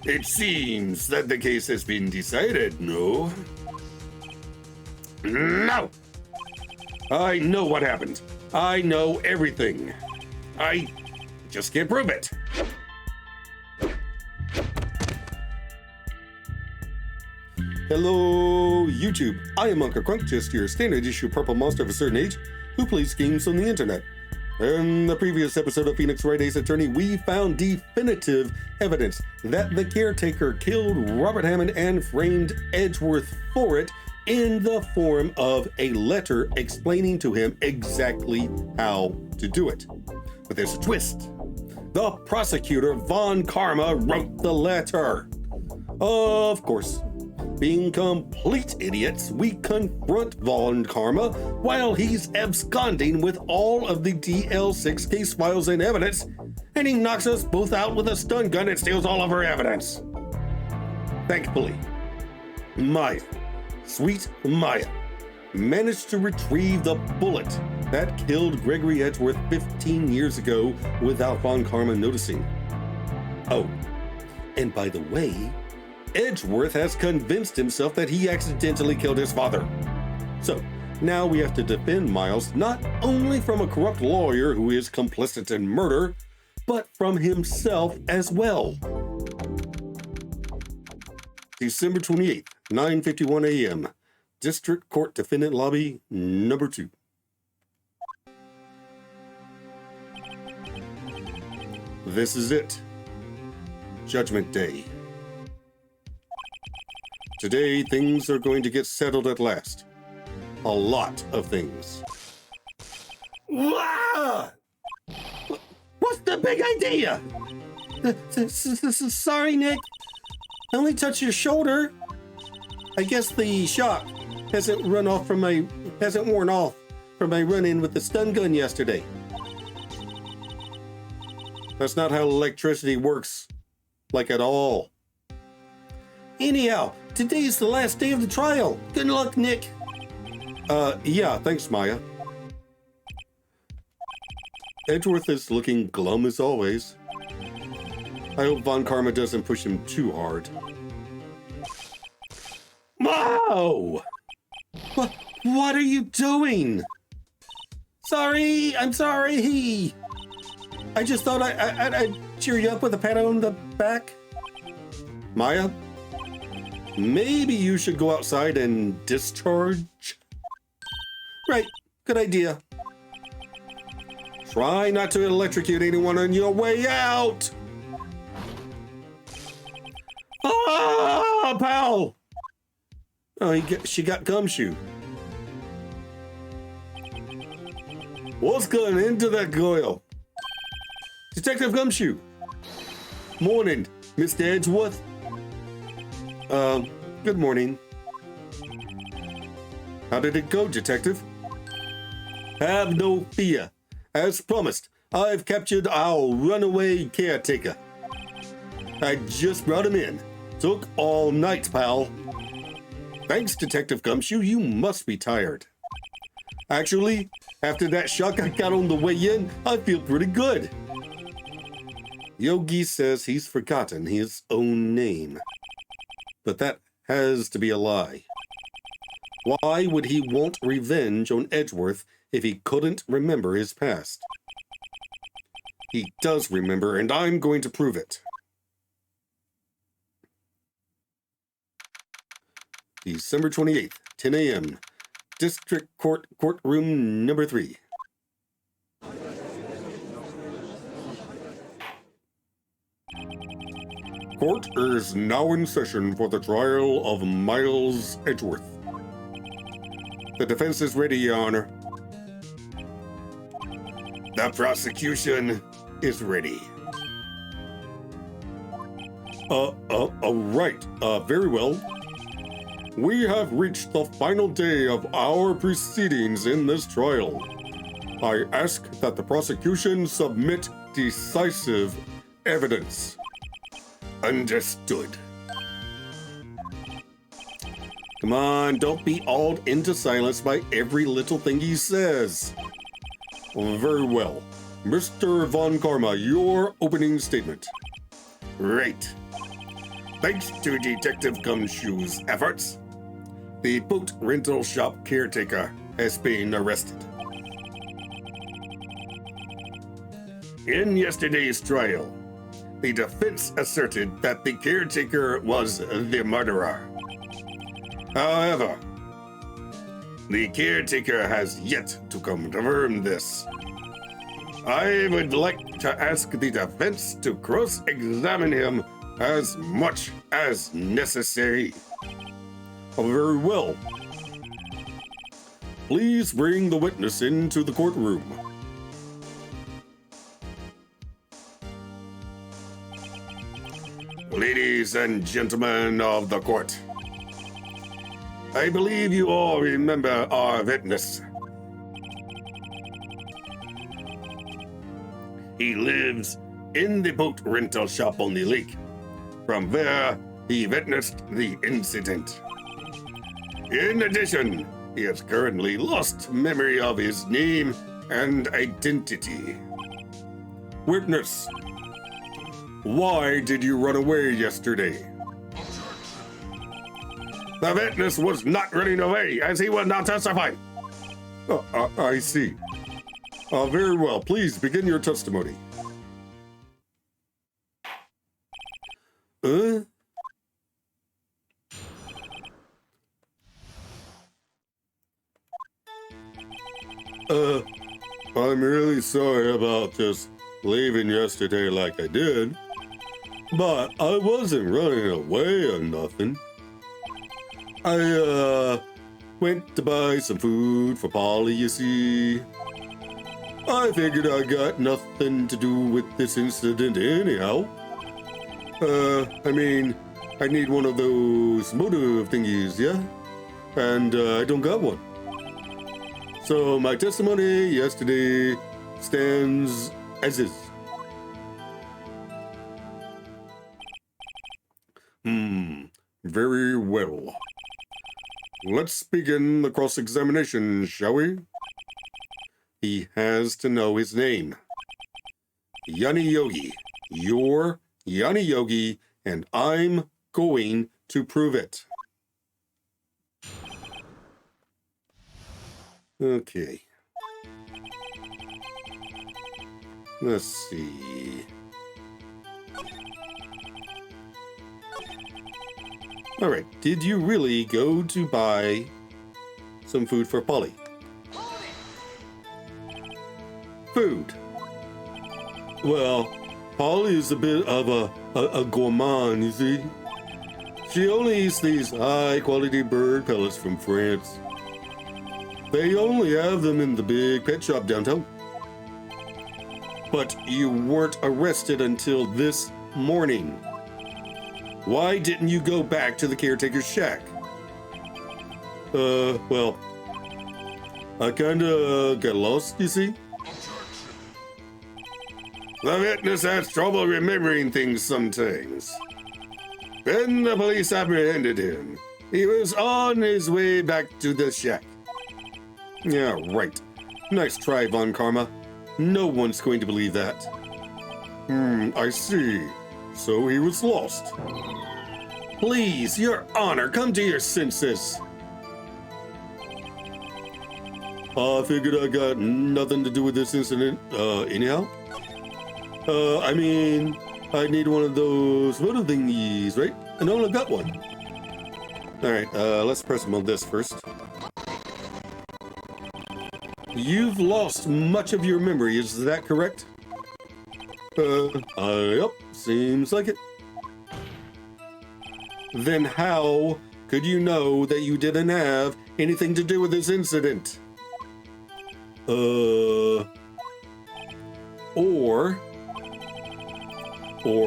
It seems that the case has been decided, no? No! I know what happened. I know everything. I just can't prove it. Hello, YouTube. I am Unca Crunk, just your standard issue purple monster of a certain age who plays games on the internet. In the previous episode of Phoenix Wright Ace Attorney, we found definitive evidence that the caretaker killed Robert Hammond and framed Edgeworth for it in the form of a letter explaining to him exactly how to do it. But there's a twist. The prosecutor, Von Karma, wrote the letter. Of course, being complete idiots, we confront Von Karma while he's absconding with all of the DL6 case files and evidence, and he knocks us both out with a stun gun and steals all of our evidence. Thankfully, Maya, sweet Maya, managed to retrieve the bullet that killed Gregory Edgeworth 15 years ago without Von Karma noticing. Oh, and by the way, Edgeworth has convinced himself that he accidentally killed his father. So now we have to defend Miles not only from a corrupt lawyer who is complicit in murder, but from himself as well. December 28th, 9:51 a.m. District Court Defendant Lobby number 2. This is it. Judgment Day. Today, things are going to get settled at last. A lot of things. What's the big idea? Sorry, Nick. I only touched your shoulder. I guess the shock hasn't worn off from my run-in with the stun gun yesterday. That's not how electricity works, like at all. Anyhow, today's the last day of the trial. Good luck, Nick. Yeah, thanks, Maya. Edgeworth is looking glum as always. I hope Von Karma doesn't push him too hard. Whoa! What are you doing? Sorry, I'm sorry. I just thought I'd cheer you up with a pat on the back. Maya? Maybe you should go outside and discharge? Right, good idea. Try not to electrocute anyone on your way out. Ah, pal! Oh, she got gumshoe. What's going into that goyle? Detective Gumshoe. Morning, Mr. Edgeworth. Good morning. How did it go, Detective? Have no fear. As promised, I've captured our runaway caretaker. I just brought him in. Took all night, pal. Thanks, Detective Gumshoe. You must be tired. Actually, after that shock I got on the way in, I feel pretty good. Yogi says he's forgotten his own name. But that has to be a lie. Why would he want revenge on Edgeworth if he couldn't remember his past? He does remember, and I'm going to prove it. December 28th, 10 a.m. District Court, courtroom number 3. Court is now in session for the trial of Miles Edgeworth. The defense is ready, Your Honor. The prosecution is ready. Right. Very well. We have reached the final day of our proceedings in this trial. I ask that the prosecution submit decisive evidence. Understood. Come on, don't be awed into silence by every little thing he says. Very well. Mr. Von Karma, your opening statement. Right. Thanks to Detective Gumshoe's efforts, the boat rental shop caretaker has been arrested. In yesterday's trial, the defense asserted that the caretaker was the murderer. However, the caretaker has yet to confirm this. I would like to ask the defense to cross-examine him as much as necessary. Very well. Please bring the witness into the courtroom. Ladies and gentlemen of the court, I believe you all remember our witness. He lives in the boat rental shop on the lake. From there, he witnessed the incident. In addition, he has currently lost memory of his name and identity. Witness, why did you run away yesterday? The witness was not running away, as he was not testifying. I see. Very well. Please begin your testimony. I'm really sorry about just leaving yesterday like I did, but I wasn't running away or nothing. I went to buy some food for Polly, you see. I figured I got nothing to do with this incident anyhow. I mean, I need one of those motive thingies, yeah? And I don't got one. So my testimony yesterday stands as is. Very well. Let's begin the cross-examination, shall we? He has to know his name. Yanni Yogi. You're Yanni Yogi, and I'm going to prove it. Okay. Let's see. All right, did you really go to buy some food for Polly? Food. Well, Polly is a bit of a gourmand, you see. She only eats these high-quality bird pellets from France. They only have them in the big pet shop downtown. But you weren't arrested until this morning. Why didn't you go back to the caretaker's shack? Well, I kinda got lost, you see? The witness has trouble remembering things sometimes. When the police apprehended him, he was on his way back to the shack. Yeah, right. Nice try, Von Karma. No one's going to believe that. I see. So he was lost. Please, Your Honor, come to your senses. I figured I got nothing to do with this incident, anyhow. I mean, I need one of those photo thingies, right? And I only got one. All right, let's press him on this first. You've lost much of your memory, is that correct? Yep, seems like it. Then how could you know that you didn't have anything to do with this incident? Or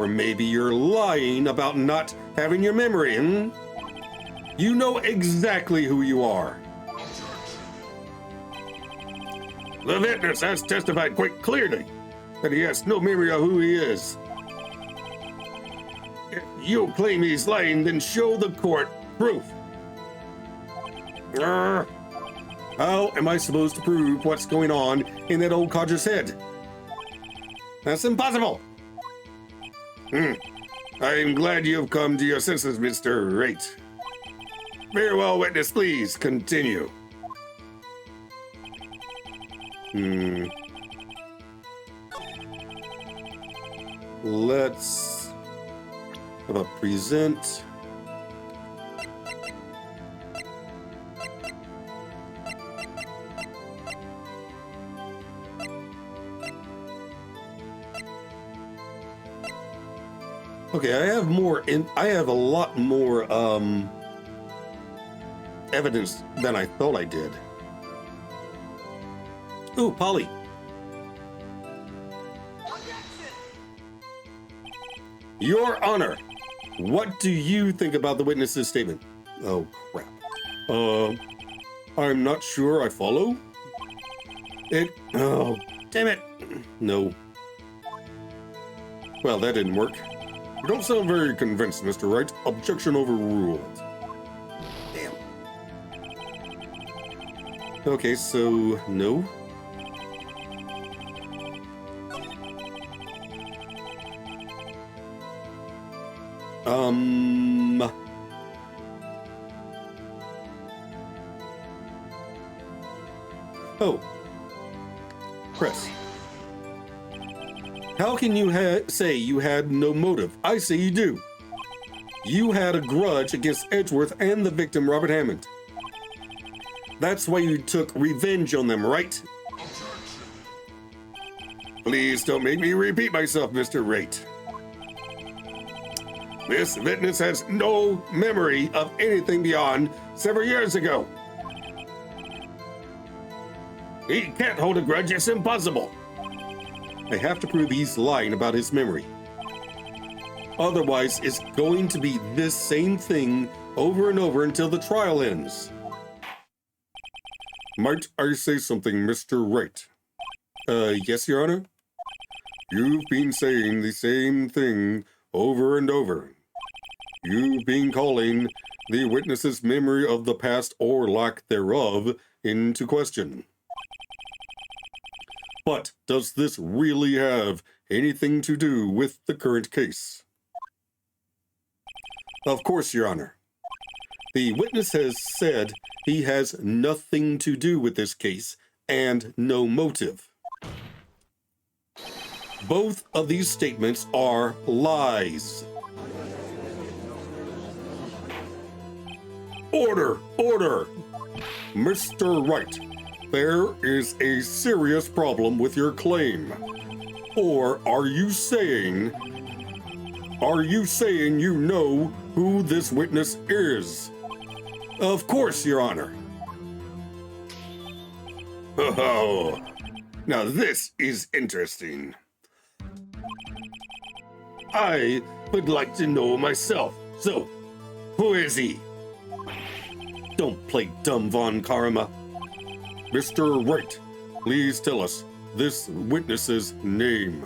maybe you're lying about not having your memory, You know exactly who you are. The witness has testified quite clearly that he has no memory of who he is. If you claim he's lying, then show the court proof. How am I supposed to prove what's going on in that old codger's head? That's impossible. I am glad you have come to your senses, Mr. Wright. Very well, witness, please continue. Let's have a present. Okay, I have a lot more evidence than I thought I did. Ooh, Polly. Your Honor, what do you think about the witness's statement? Oh, crap. I'm not sure I follow. Oh, damn it. No. Well, that didn't work. You don't sound very convinced, Mr. Wright. Objection overruled. Damn. Okay, so no. Oh. Press. How can you say you had no motive? I say you do. You had a grudge against Edgeworth and the victim, Robert Hammond. That's why you took revenge on them, right? Please don't make me repeat myself, Mr. Wright. This witness has no memory of anything beyond several years ago. He can't hold a grudge, it's impossible. I have to prove he's lying about his memory. Otherwise, it's going to be this same thing over and over until the trial ends. Might I say something, Mr. Wright? Yes, Your Honor? You've been saying the same thing over and over. You've been calling the witness's memory of the past or lack thereof into question. But does this really have anything to do with the current case? Of course, Your Honor. The witness has said he has nothing to do with this case and no motive. Both of these statements are lies. Order! Order! Mr. Wright, there is a serious problem with your claim. Or are you saying you know who this witness is? Of course, Your Honor. Oh, now this is interesting. I would like to know myself. So, who is he? Don't play dumb, Von Karma. Mr. Wright, please tell us this witness's name.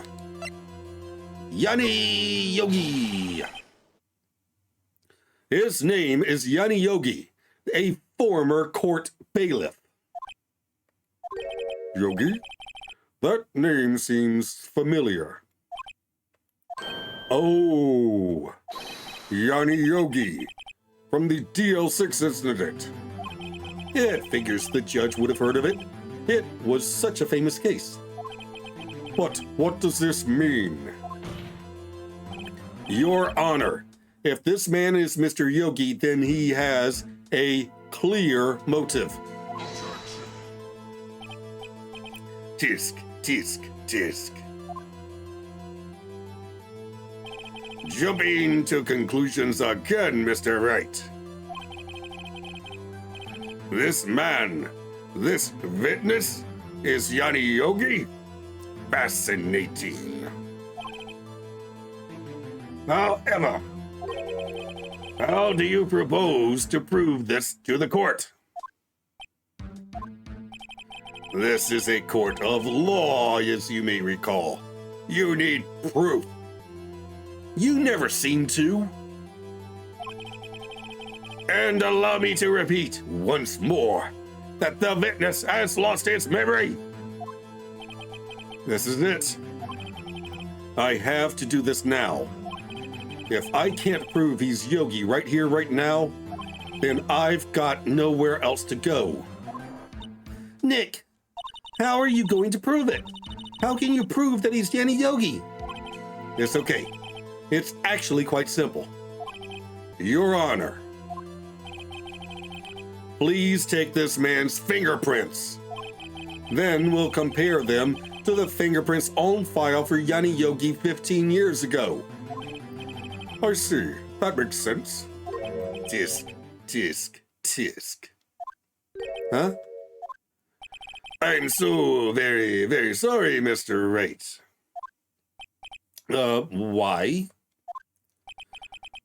Yanni Yogi. His name is Yanni Yogi, a former court bailiff. Yogi? That name seems familiar. Oh, Yanni Yogi, from the DL6 incident. It figures the judge would have heard of it. It was such a famous case. But what does this mean? Your Honor, if this man is Mr. Yogi, then he has a clear motive. Tisk, tisk, tisk. Jumping to conclusions again, Mr. Wright. This man, this witness, is Yanni Yogi? Fascinating. However, how do you propose to prove this to the court? This is a court of law, as you may recall. You need proof. You never seem to. And allow me to repeat once more that the witness has lost his memory. This is it. I have to do this now. If I can't prove he's Yogi right here, right now, then I've got nowhere else to go. Nick, how are you going to prove it? How can you prove that he's Yanni Yogi? It's okay. It's actually quite simple. Your Honor, please take this man's fingerprints. Then we'll compare them to the fingerprints on file for Yanni Yogi 15 years ago. I see. That makes sense. Tisk, tisk, tisk. Huh? I'm so very, very sorry, Mr. Wright. Why?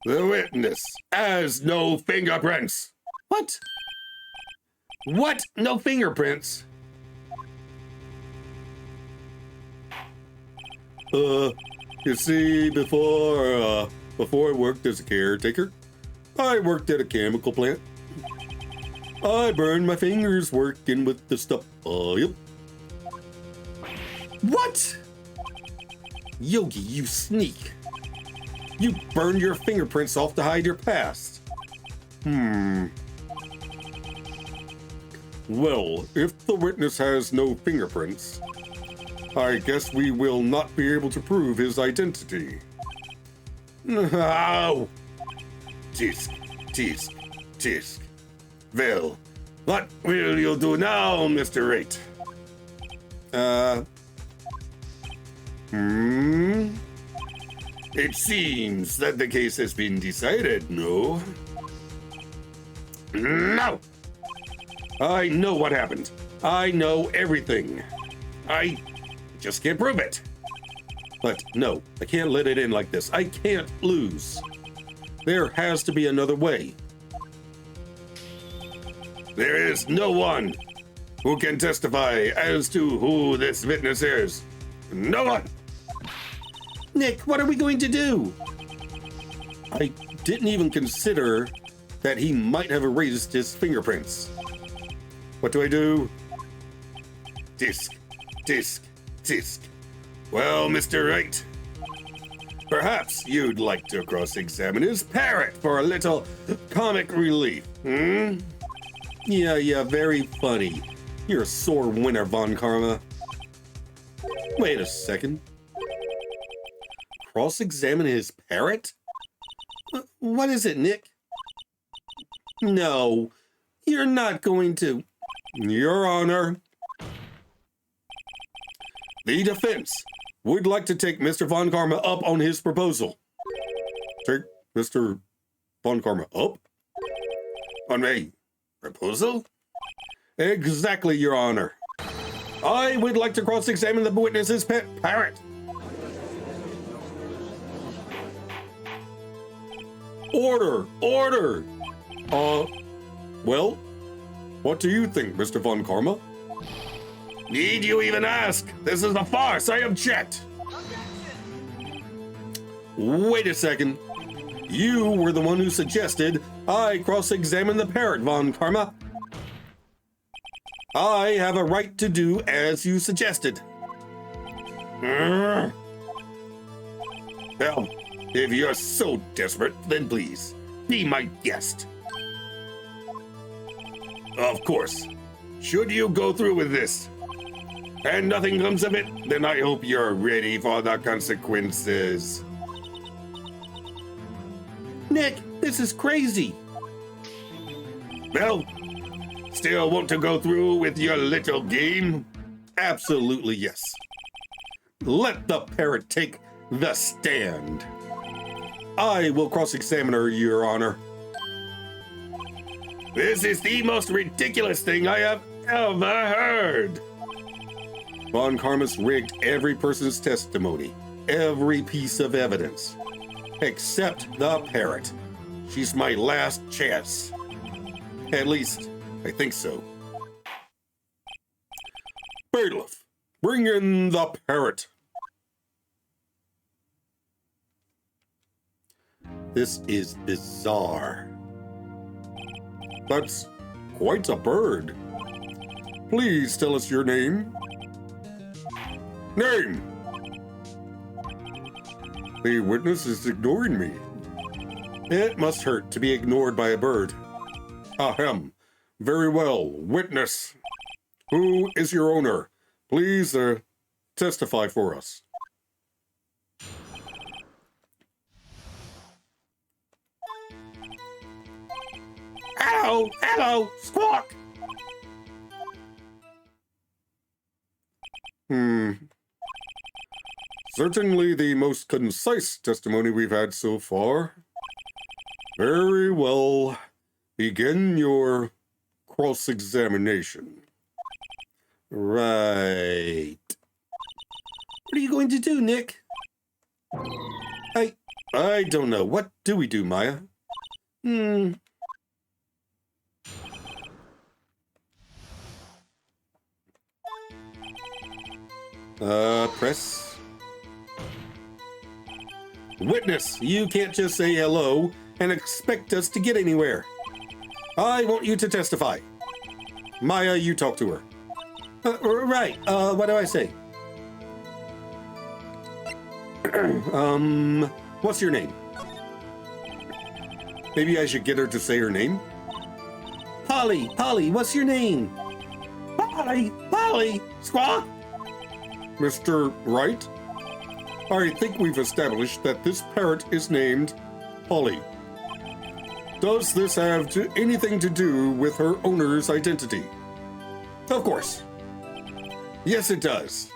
The witness has no fingerprints. What? What? No fingerprints? You see, before I worked as a caretaker, I worked at a chemical plant. I burned my fingers working with the stuff. Yep. What? Yogi, you sneak. You burned your fingerprints off to hide your past. Well, if the witness has no fingerprints, I guess we will not be able to prove his identity. Ow! Tisk, tisk, tisk. Well, what will you do now, Mr. Wright? It seems that the case has been decided, no? No! I know what happened. I know everything. I just can't prove it. But no, I can't let it in like this. I can't lose. There has to be another way. There is no one who can testify as to who this witness is. No one! Nick, what are we going to do? I didn't even consider that he might have erased his fingerprints. What do I do? Tisk, tisk, tisk. Well, Mr. Wright, perhaps you'd like to cross-examine his parrot for a little comic relief, Yeah, very funny. You're a sore winner, Von Karma. Wait a second. Cross-examine his parrot? What is it, Nick? No, you're not going to. Your Honor. The defense would like to take Mr. Von Karma up on his proposal. Take Mr. Von Karma up? On a proposal? Exactly, Your Honor. I would like to cross-examine the witness's pet parrot. Order! Order! Well, what do you think, Mr. Von Karma? Need you even ask? This is a farce. I object. Wait a second. You were the one who suggested I cross-examine the parrot, Von Karma. I have a right to do as you suggested. Well, if you're so desperate, then please, be my guest. Of course. Should you go through with this, and nothing comes of it, then I hope you're ready for the consequences. Nick, this is crazy. Well, still want to go through with your little game? Absolutely yes. Let the parrot take the stand. I will cross-examine her, Your Honor. This is the most ridiculous thing I have ever heard. Von Karma's rigged every person's testimony, every piece of evidence, except the parrot. She's my last chance. At least, I think so. Bailiff, bring in the parrot. This is bizarre. That's quite a bird. Please tell us your name. Name! The witness is ignoring me. It must hurt to be ignored by a bird. Ahem. Very well. Witness. Who is your owner? Please, testify for us. Hello! Hello! Squawk! Certainly the most concise testimony we've had so far. Very well. Begin your cross-examination. Right. What are you going to do, Nick? I don't know. What do we do, Maya? Press. Witness, you can't just say hello and expect us to get anywhere. I want you to testify. Maya, you talk to her. Right. What do I say? What's your name? Maybe I should get her to say her name. Polly, what's your name? Polly, Squawk. Mr. Wright? I think we've established that this parrot is named Polly. Does this have anything to do with her owner's identity? Of course. Yes, it does.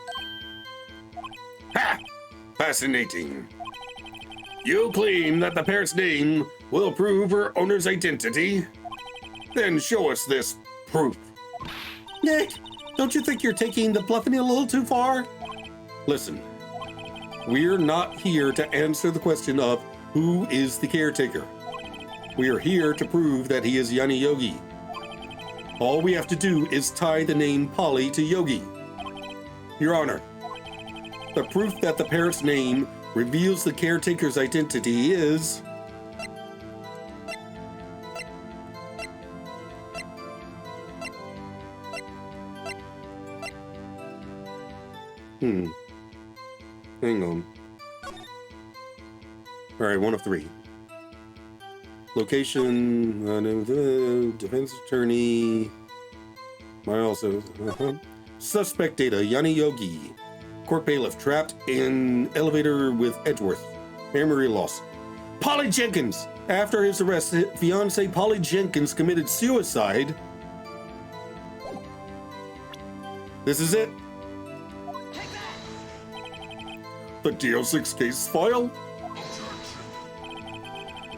Ha! Fascinating. You claim that the parrot's name will prove her owner's identity? Then show us this proof. Nick, don't you think you're taking the bluffing a little too far? Listen, we're not here to answer the question of who is the caretaker. We are here to prove that he is Yanni Yogi. All we have to do is tie the name Polly to Yogi. Your Honor, the proof that the parrot's name reveals the caretaker's identity is... Hang on. All right, one of three. Location, defense attorney. Also, suspect data, Yanni Yogi. Court bailiff trapped in elevator with Edgeworth. Memory loss. Polly Jenkins. After his arrest, fiance Polly Jenkins committed suicide. This is it. The DO6 case file?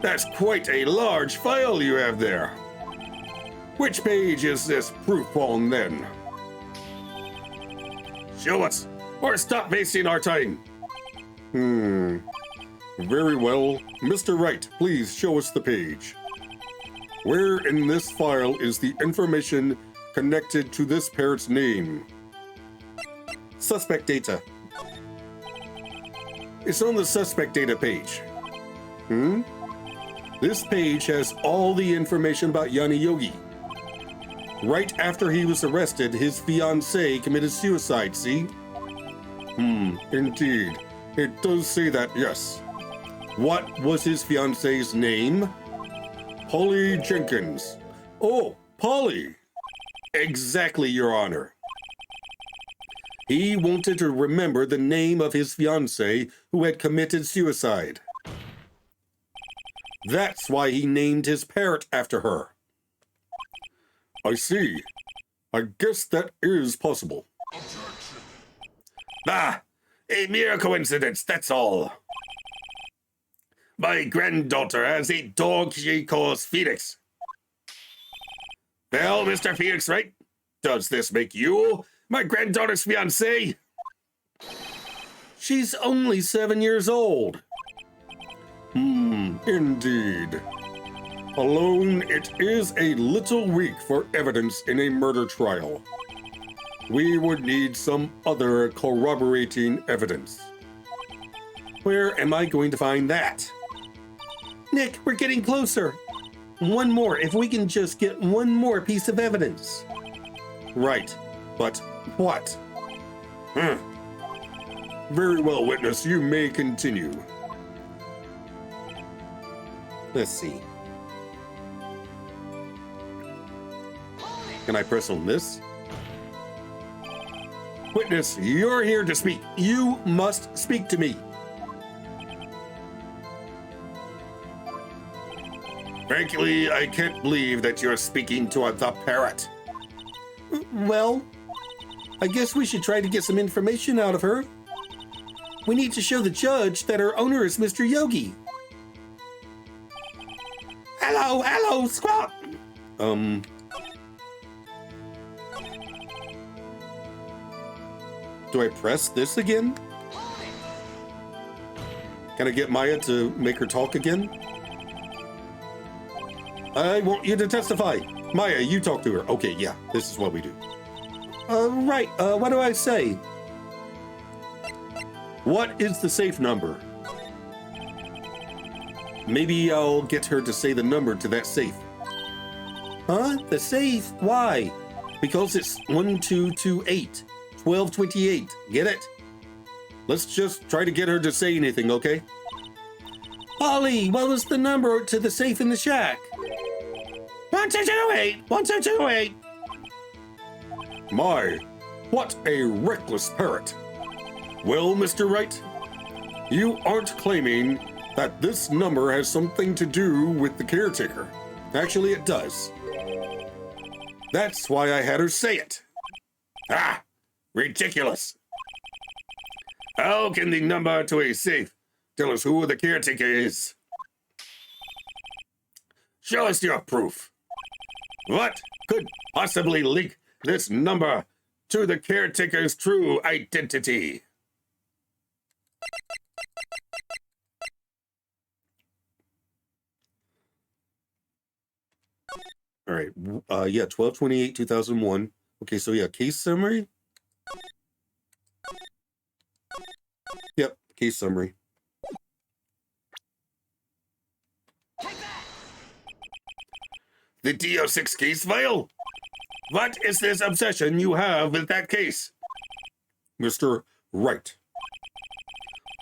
That's quite a large file you have there. Which page is this proof on then? Show us, or stop wasting our time. Very well. Mr. Wright, please show us the page. Where in this file is the information connected to this parrot's name? Suspect data. It's on the suspect data page. This page has all the information about Yanni Yogi. Right after he was arrested, his fiancée committed suicide, see? Indeed. It does say that, yes. What was his fiancée's name? Polly Jenkins. Oh, Polly. Exactly, Your Honor. He wanted to remember the name of his fiancée who had committed suicide. That's why he named his parrot after her. I see. I guess that is possible. A mere coincidence, that's all. My granddaughter has a dog she calls Phoenix. Well, Mr. Phoenix Wright, does this make you my granddaughter's fiancé? She's only 7 years old. Indeed. Alone, it is a little weak for evidence in a murder trial. We would need some other corroborating evidence. Where am I going to find that? Nick, we're getting closer. One more, if we can just get one more piece of evidence. Right, but what? Very well, witness, you may continue. Let's see. Can I press on this? Witness, you're here to speak. You must speak to me. Frankly, I can't believe that you're speaking to the parrot. Well, I guess we should try to get some information out of her. We need to show the judge that her owner is Mr. Yogi. Hello, Squawk. Do I press this again? Can I get Maya to make her talk again? I want you to testify. Maya, you talk to her. Okay, yeah, this is what we do. Right, what do I say? What is the safe number? Maybe I'll get her to say the number to that safe. Huh? The safe? Why? Because it's 1228. 1228. Get it? Let's just try to get her to say anything, okay? Ollie, what was the number to the safe in the shack? 1228. 1228. My, what a reckless parrot. Well, Mr. Wright, you aren't claiming that this number has something to do with the caretaker. Actually, it does. That's why I had her say it. Ah, ridiculous. How can the number to a safe tell us who the caretaker is? Show us your proof. What could possibly link this number to the caretaker's true identity? All right, yeah, 12/28/2001. Okay, so yeah, case summary. Yep, case summary. The DO6 case file? What is this obsession you have with that case? Mr. Wright,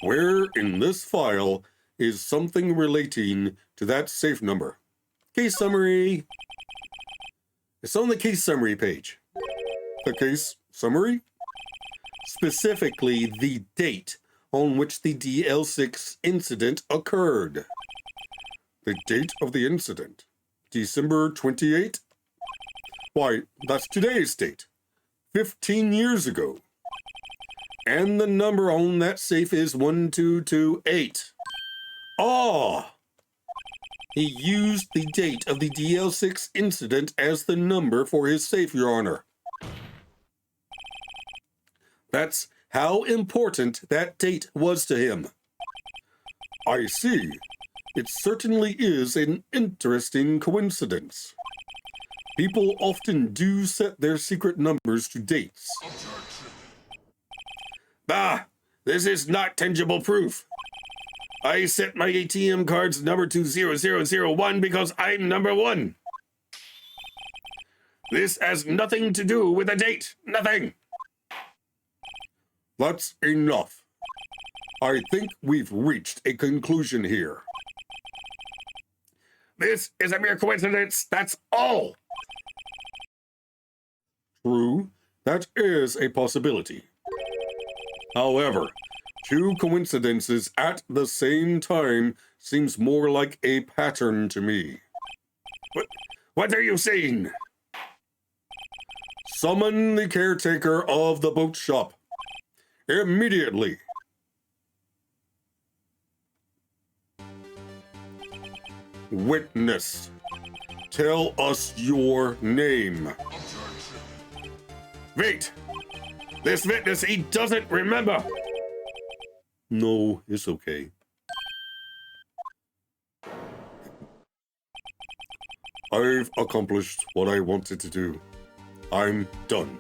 where in this file is something relating to that safe number? Case summary. It's on the case summary page. The case summary? Specifically, the date on which the DL6 incident occurred. The date of the incident. December 28? Why, that's today's date. 15 years ago. And the number on that safe is 1228. Ah! He used the date of the DL6 incident as the number for his safe, Your Honor. That's how important that date was to him. I see. It certainly is an interesting coincidence. People often do set their secret numbers to dates. Bah! This is not tangible proof. I set my ATM card's number to 0001 because I'm number one. This has nothing to do with a date. Nothing. That's enough. I think we've reached a conclusion here. This is a mere coincidence, that's all. True, that is a possibility. However, two coincidences at the same time seems more like a pattern to me. What are you saying? Summon the caretaker of the boat shop. Immediately. Witness, tell us your name. Wait! This witness, he doesn't remember! No, it's okay. I've accomplished what I wanted to do. I'm done.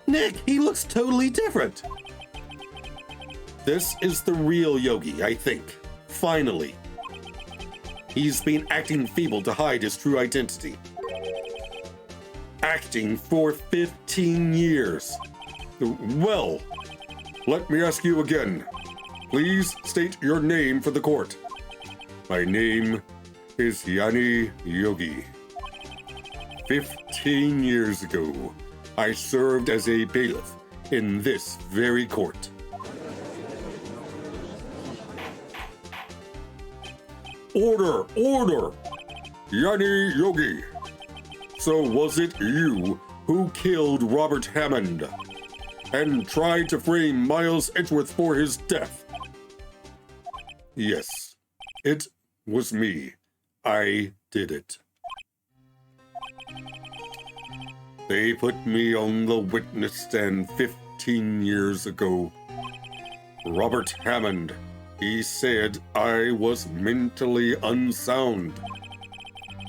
Nick, he looks totally different. This is the real Yogi, I think. Finally. He's been acting feeble to hide his true identity. Acting for 15 years. Well, let me ask you again. Please state your name for the court. My name is Yanni Yogi. 15 years ago, I served as a bailiff in this very court. Order! Order! Yanni Yogi. So was it you who killed Robert Hammond and tried to frame Miles Edgeworth for his death? Yes, it was me. I did it. They put me on the witness stand 15 years ago. Robert Hammond, he said I was mentally unsound.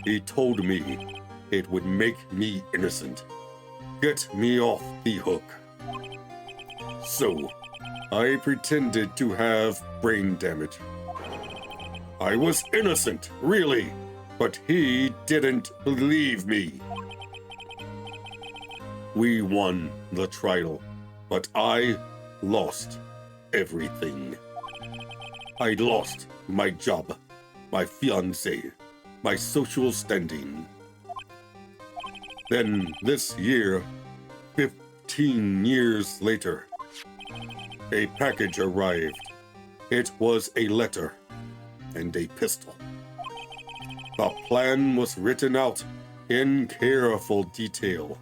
He told me it would make me innocent, get me off the hook. So, I pretended to have brain damage. I was innocent, really, but he didn't believe me. We won the trial, but I lost everything. I lost my job, my fiancé, my social standing. Then this year, 15 years later, a package arrived. It was a letter and a pistol. The plan was written out in careful detail.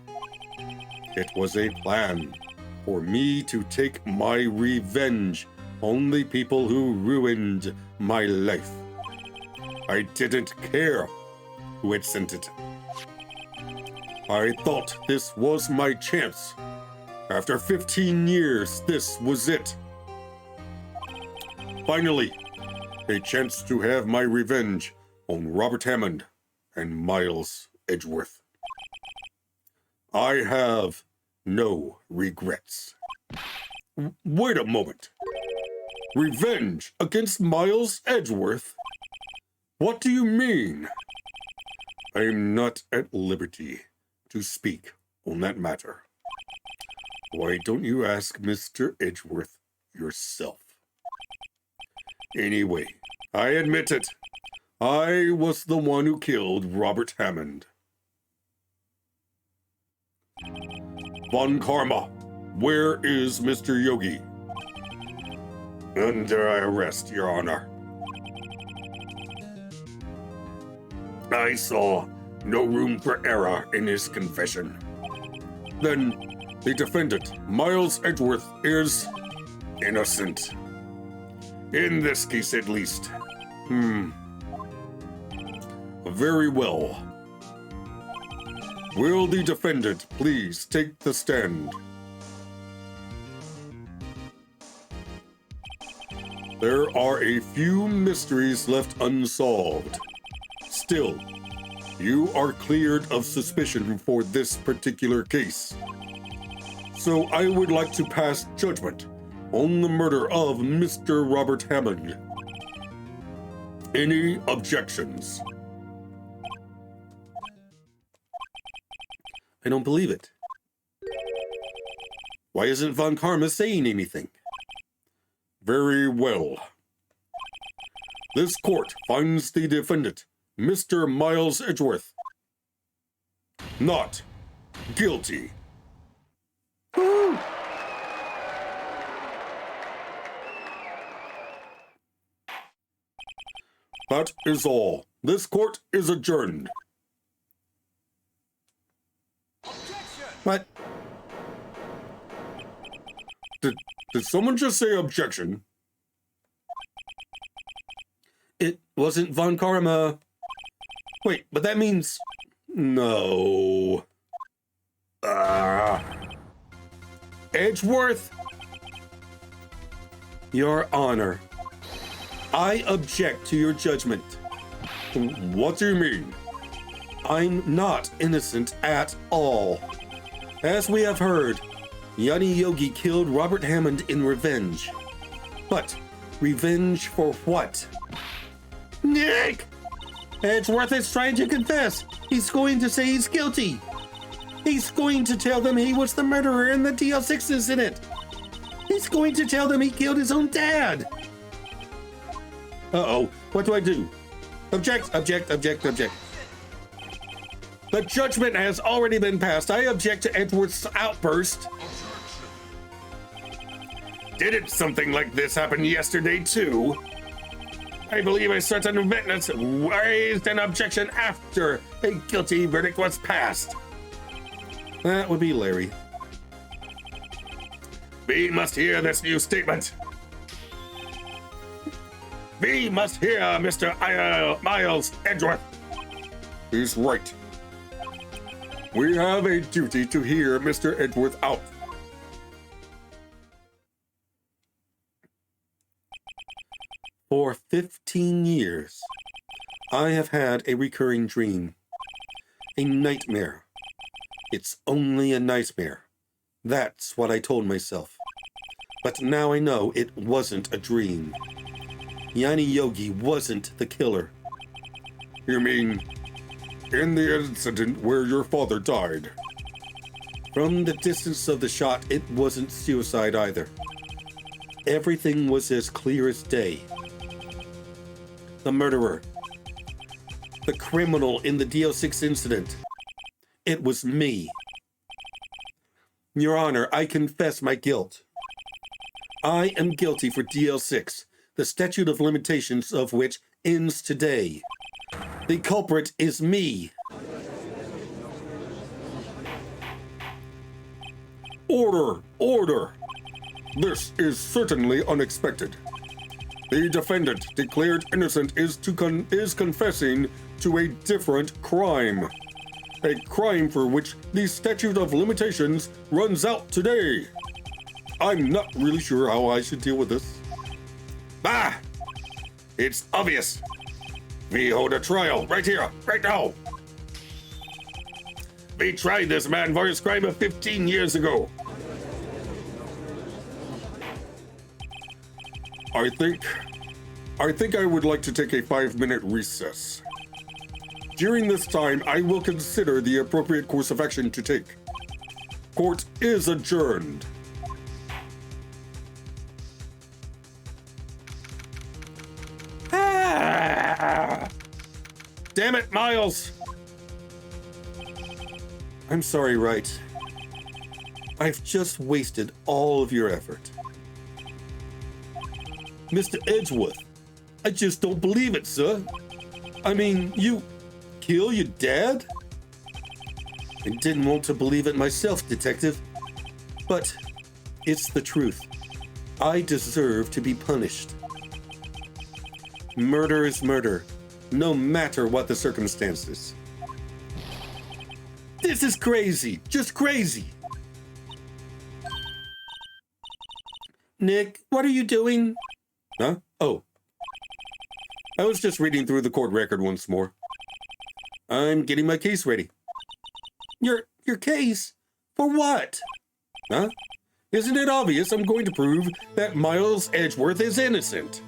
It was a plan for me to take my revenge on the people who ruined my life. I didn't care who had sent it. I thought this was my chance. After 15 years, this was it. Finally, a chance to have my revenge on Robert Hammond and Miles Edgeworth. I have no regrets. Wait a moment. Revenge against Miles Edgeworth? What do you mean? I am not at liberty to speak on that matter. Why don't you ask Mr. Edgeworth yourself? Anyway, I admit it. I was the one who killed Robert Hammond. Von Karma, where is Mr. Yogi? Under arrest, Your Honor. I saw no room for error in his confession. Then, the defendant, Miles Edgeworth, is innocent. In this case, at least. Very well. Will the defendant please take the stand? There are a few mysteries left unsolved. Still, you are cleared of suspicion for this particular case. So I would like to pass judgment on the murder of Mr. Robert Hammond. Any objections? I don't believe it. Why isn't Von Karma saying anything? Very well. This court finds the defendant, Mr. Miles Edgeworth, not guilty. Woo! That is all. This court is adjourned. What? Did someone just say objection? It wasn't Von Karma. Wait, but that means... No. Edgeworth? Your Honor, I object to your judgment. What do you mean? I'm not innocent at all. As we have heard, Yanni Yogi killed Robert Hammond in revenge. But revenge for what? Nick! Edgeworth is trying to confess. He's going to say he's guilty. He's going to tell them he was the murderer in the DL6 incident. He's going to tell them he killed his own dad. Uh-oh, what do I do? Object. The judgment has already been passed. I object to Edgeworth's outburst. Didn't something like this happen yesterday, too? I believe a certain witness raised an objection after a guilty verdict was passed. That would be Larry. We must hear this new statement. We must hear Mr. Miles Edgeworth. He's right. We have a duty to hear Mr. Edgeworth out. For 15 years, I have had a recurring dream. A nightmare. It's only a nightmare. That's what I told myself. But now I know it wasn't a dream. Yanni Yogi wasn't the killer. You mean, in the incident where your father died? From the distance of the shot, it wasn't suicide either. Everything was as clear as day. The murderer. The criminal in the DL6 incident. It was me. Your Honor, I confess my guilt. I am guilty for DL6, the statute of limitations of which ends today. The culprit is me. Order! Order! This is certainly unexpected. The defendant declared innocent is confessing to a different crime. A crime for which the statute of limitations runs out today. I'm not really sure how I should deal with this. Ah! It's obvious. We hold a trial right here, right now. We tried this man for his crime of 15 years ago. I think I would like to take a 5-minute recess. During this time, I will consider the appropriate course of action to take. Court is adjourned. Ah! Damn it, Miles! I'm sorry, Wright. I've just wasted all of your effort. Mr. Edgeworth, I just don't believe it, sir. I mean, you kill your dad? I didn't want to believe it myself, Detective. But it's the truth. I deserve to be punished. Murder is murder, no matter what the circumstances. This is crazy, just crazy. Nick, what are you doing? Huh? Oh. I was just reading through the court record once more. I'm getting my case ready. Your case? For what? Huh? Isn't it obvious I'm going to prove that Miles Edgeworth is innocent?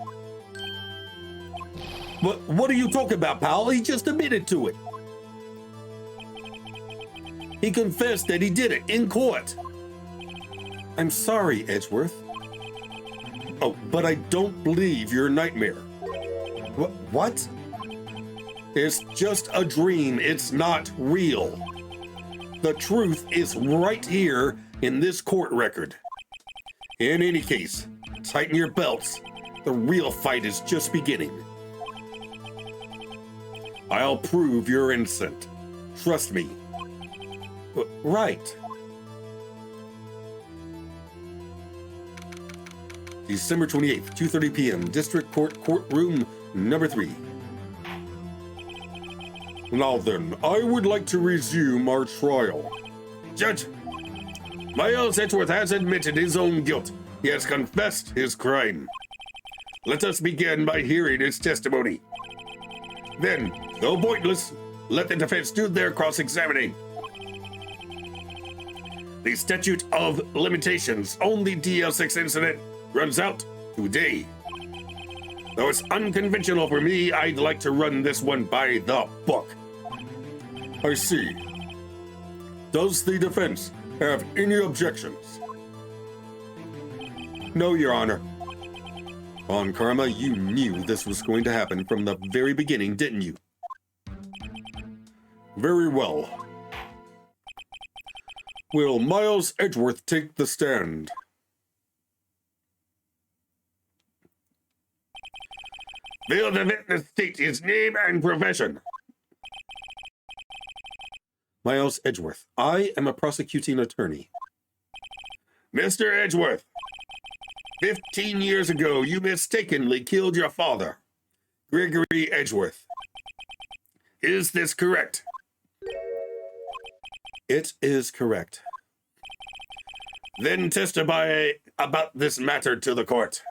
What are you talking about, pal? He just admitted to it. He confessed that he did it in court. I'm sorry, Edgeworth. Oh, but I don't believe your nightmare. What? It's just a dream. It's not real. The truth is right here in this court record. In any case, tighten your belts. The real fight is just beginning. I'll prove you're innocent. Trust me. Right. December 28th, 2:30 p.m., District Court, Courtroom number 3. Now then, I would like to resume our trial. Judge, Miles Edgeworth has admitted his own guilt. He has confessed his crime. Let us begin by hearing his testimony. Then, though pointless, let the defense do their cross-examining. The statute of limitations on the DL6 incident runs out today. Though it's unconventional for me, I'd like to run this one by the book. I see. Does the defense have any objections? No, Your Honor. On Karma, you knew this was going to happen from the very beginning, didn't you? Very well. Will Miles Edgeworth take the stand? Will the witness state his name and profession? Miles Edgeworth, I am a prosecuting attorney. Mr. Edgeworth, 15 years ago, you mistakenly killed your father, Gregory Edgeworth. Is this correct? It is correct. Then testify about this matter to the court.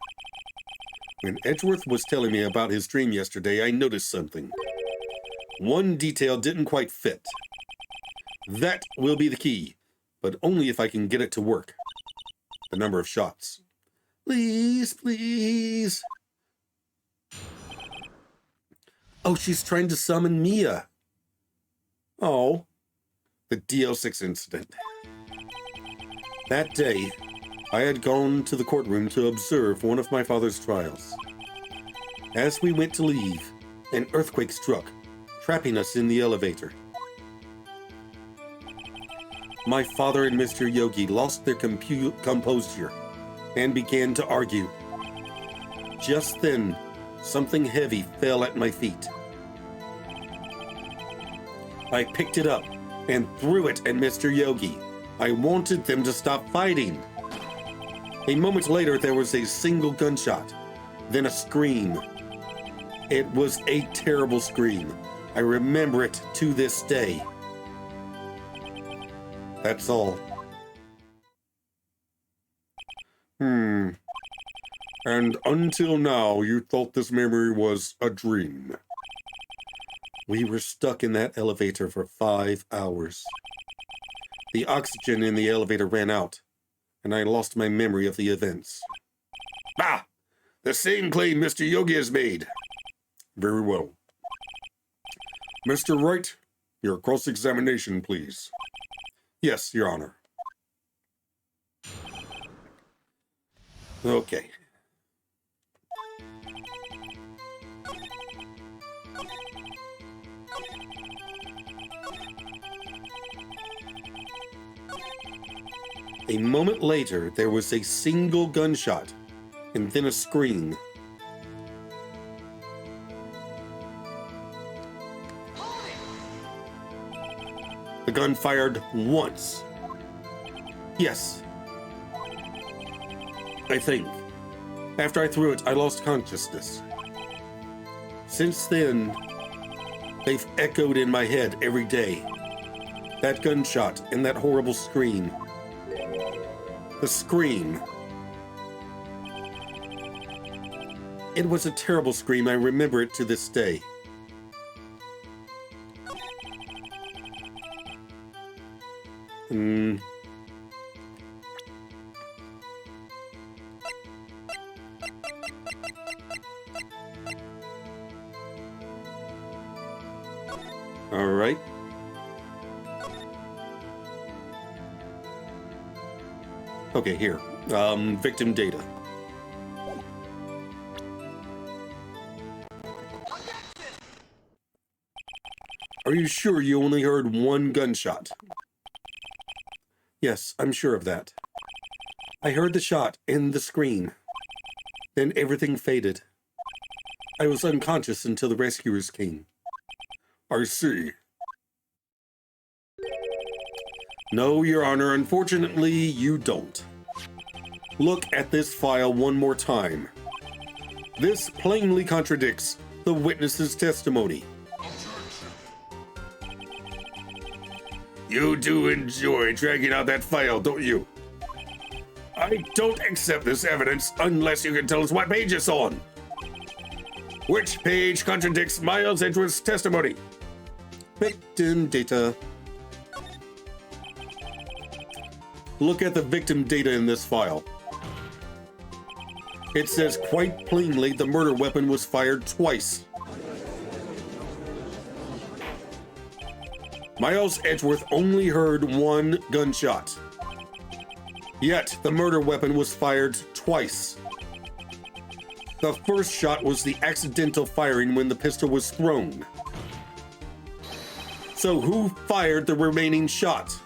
When Edgeworth was telling me about his dream yesterday, I noticed something. One detail didn't quite fit. That will be the key, but only if I can get it to work. The number of shots. Please, please. Oh, she's trying to summon Mia. Oh, the DL6 incident. That day, I had gone to the courtroom to observe one of my father's trials. As we went to leave, an earthquake struck, trapping us in the elevator. My father and Mr. Yogi lost their composure and began to argue. Just then, something heavy fell at my feet. I picked it up and threw it at Mr. Yogi. I wanted them to stop fighting. A moment later, there was a single gunshot, then a scream. It was a terrible scream. I remember it to this day. That's all. And until now, you thought this memory was a dream. We were stuck in that elevator for 5 hours. The oxygen in the elevator ran out, and I lost my memory of the events. Ah! The same claim Mr. Yogi has made. Very well. Mr. Wright, your cross-examination, please. Yes, Your Honor. Okay. A moment later, there was a single gunshot, and then a scream. The gun fired once. Yes. I think. After I threw it, I lost consciousness. Since then, they've echoed in my head every day. That gunshot and that horrible scream. The scream. It was a terrible scream. I remember it to this day. All right. Okay, here. Victim data. Are you sure you only heard one gunshot? Yes, I'm sure of that. I heard the shot and the scream. Then everything faded. I was unconscious until the rescuers came. I see. No, Your Honor, unfortunately, you don't. Look at this file one more time. This plainly contradicts the witness's testimony. You do enjoy dragging out that file, don't you? I don't accept this evidence unless you can tell us what page it's on. Which page contradicts Miles Edgeworth's testimony? Victim data. Look at the victim data in this file. It says quite plainly the murder weapon was fired twice. Miles Edgeworth only heard one gunshot. Yet the murder weapon was fired twice. The first shot was the accidental firing when the pistol was thrown. So who fired the remaining shot?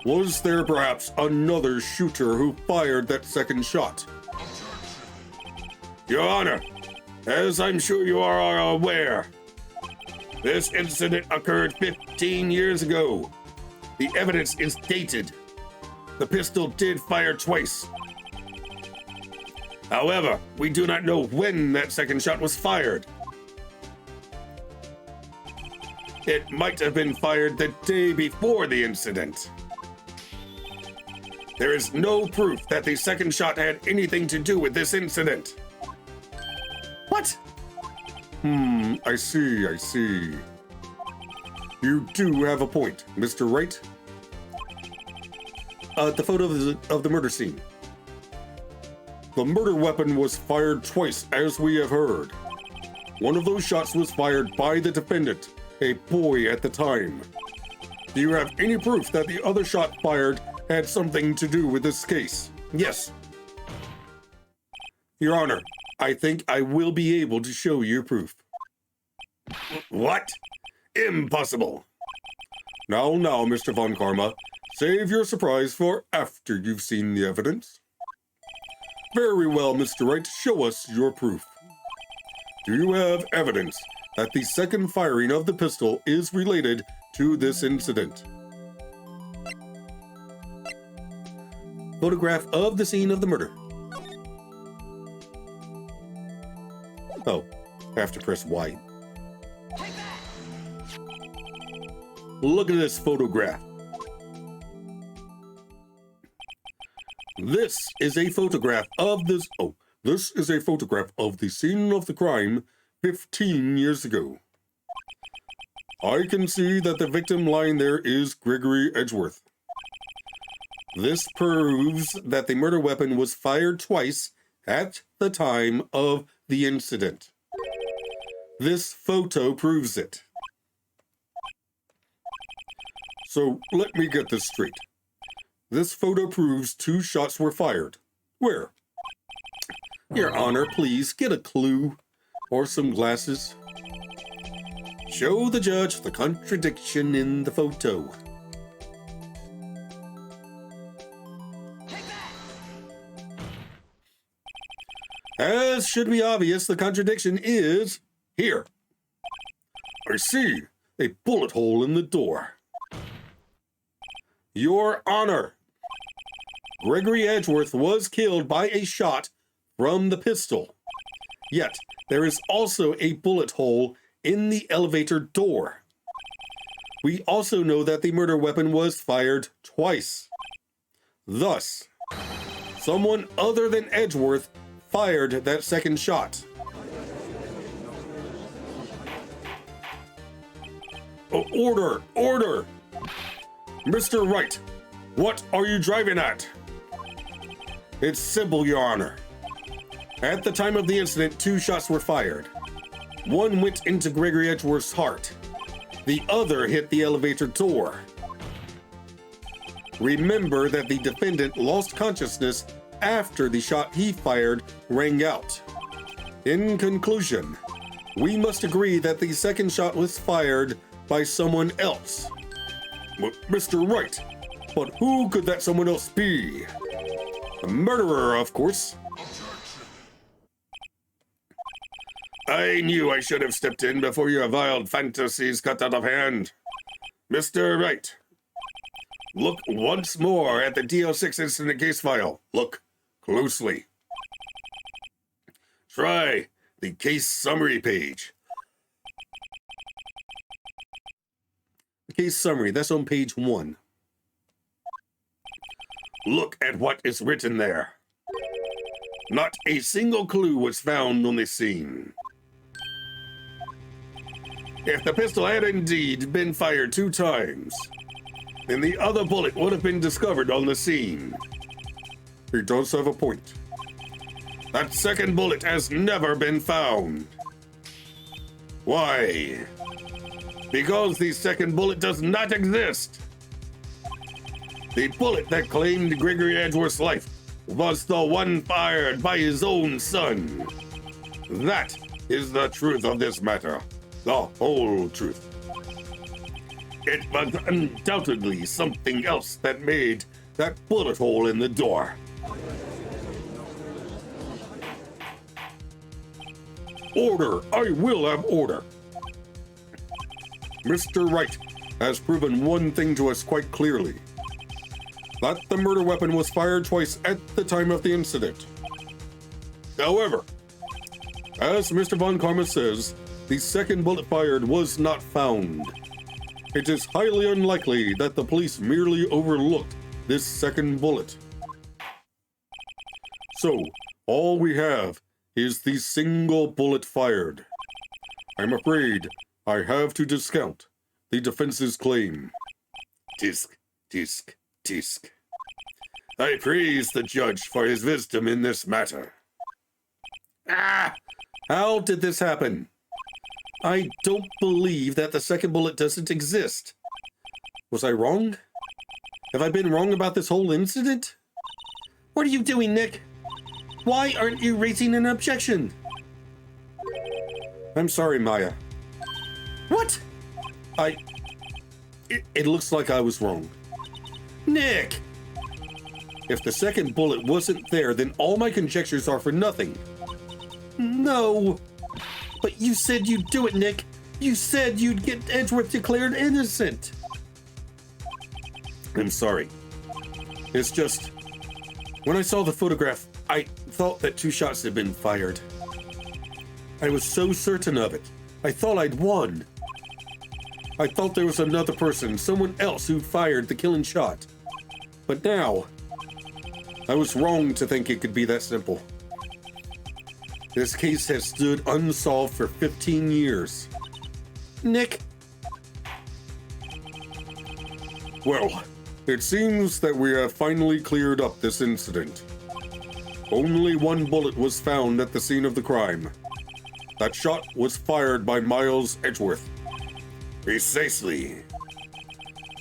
Was there perhaps another shooter who fired that second shot? Your Honor, as I'm sure you are aware, this incident occurred 15 years ago. The evidence is dated. The pistol did fire twice. However, we do not know when that second shot was fired. It might have been fired the day before the incident. There is no proof that the second shot had anything to do with this incident. What? I see. You do have a point, Mr. Wright. The photo of the murder scene. The murder weapon was fired twice, as we have heard. One of those shots was fired by the defendant, a boy at the time. Do you have any proof that the other shot fired had something to do with this case? Yes. Your Honor, I think I will be able to show you proof. What? Impossible. Now, Mr. Von Karma, save your surprise for after you've seen the evidence. Very well, Mr. Wright, show us your proof. Do you have evidence that the second firing of the pistol is related to this incident? Photograph of the scene of the murder. Oh, I have to press Y. Look at this photograph. This is a photograph of this. Oh, this is a photograph of the scene of the crime 15 years ago. I can see that the victim lying there is Gregory Edgeworth. This proves that the murder weapon was fired twice at the time of the incident. This photo proves it. So let me get this straight. This photo proves 2 shots were fired. Where? Your Honor, please get a clue or some glasses. Show the judge the contradiction in the photo. As should be obvious, the contradiction is here. I see a bullet hole in the door. Your Honor, Gregory Edgeworth was killed by a shot from the pistol. Yet, there is also a bullet hole in the elevator door. We also know that the murder weapon was fired twice. Thus, someone other than Edgeworth fired that second shot. Oh, order! Mr. Wright, what are you driving at? It's simple, Your Honor. At the time of the incident, 2 shots were fired. One went into Gregory Edgeworth's heart. The other hit the elevator door. Remember that the defendant lost consciousness after the shot he fired rang out. In conclusion, we must agree that the second shot was fired by someone else. Mr. Wright, but who could that someone else be? The murderer, of course. I knew I should have stepped in before your vile fantasies got out of hand. Mr. Wright, look once more at the DL6 incident case file. Look closely. Try the case summary page. Case summary, that's on page 1. Look at what is written there. Not a single clue was found on the scene. If the pistol had indeed been fired 2 times, then the other bullet would have been discovered on the scene. He does have a point. That second bullet has never been found. Why? Because the second bullet does not exist. The bullet that claimed Gregory Edgeworth's life was the one fired by his own son. That is the truth of this matter. The whole truth. It was undoubtedly something else that made that bullet hole in the door. Order! I will have order! Mr. Wright has proven one thing to us quite clearly. That the murder weapon was fired twice at the time of the incident. However, as Mr. Von Karma says, the second bullet fired was not found. It is highly unlikely that the police merely overlooked this second bullet. So, all we have is the single bullet fired. I'm afraid I have to discount the defense's claim. Tisk, tisk, tisk. I praise the judge for his wisdom in this matter. How did this happen? I don't believe that the second bullet doesn't exist. Was I wrong? Have I been wrong about this whole incident? What are you doing, Nick? Why aren't you raising an objection? I'm sorry, Maya. What? It looks like I was wrong. Nick! If the second bullet wasn't there, then all my conjectures are for nothing. No. But you said you'd do it, Nick. You said you'd get Edgeworth declared innocent. I'm sorry. It's just, when I saw the photograph, I thought that 2 shots had been fired. I was so certain of it. I thought I'd won. I thought there was another person, someone else who fired the killing shot. But now, I was wrong to think it could be that simple. This case has stood unsolved for 15 years. Nick? Well, it seems that we have finally cleared up this incident. Only 1 bullet was found at the scene of the crime. That shot was fired by Miles Edgeworth. Precisely.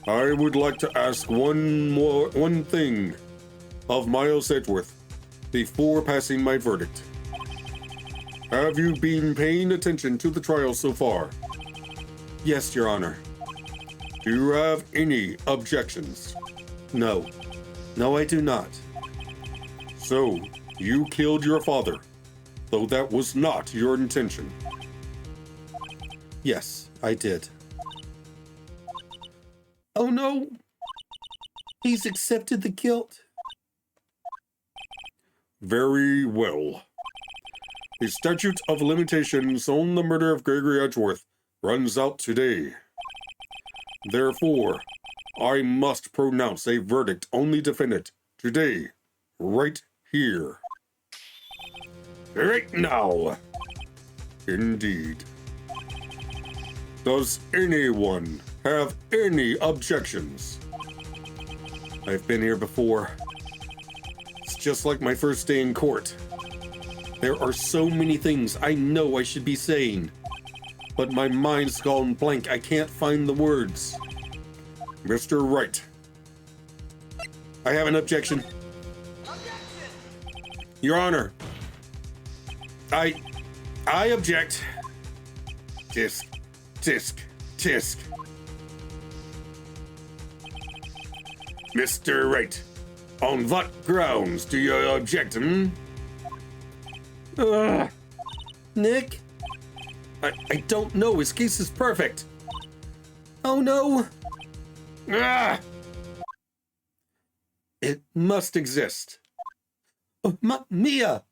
I would like to ask one thing of Miles Edgeworth before passing my verdict. Have you been paying attention to the trial so far? Yes, Your Honor. Do you have any objections? No. No, I do not. So, you killed your father, though that was not your intention. Yes, I did. Oh no! He's accepted the guilt. Very well. The statute of limitations on the murder of Gregory Edgeworth runs out today. Therefore, I must pronounce a verdict on the defendant today, right here. Right now. Indeed. Does anyone have any objections? I've been here before. It's just like my first day in court. There are so many things I know I should be saying, but my mind's gone blank. I can't find the words. Mr. Wright. I have an objection. Your Honor. I object. Tisk, tisk, tisk. Mr. Wright, on what grounds do you object, Nick? I don't know. His case is perfect. Oh no. It must exist. Oh, Mia!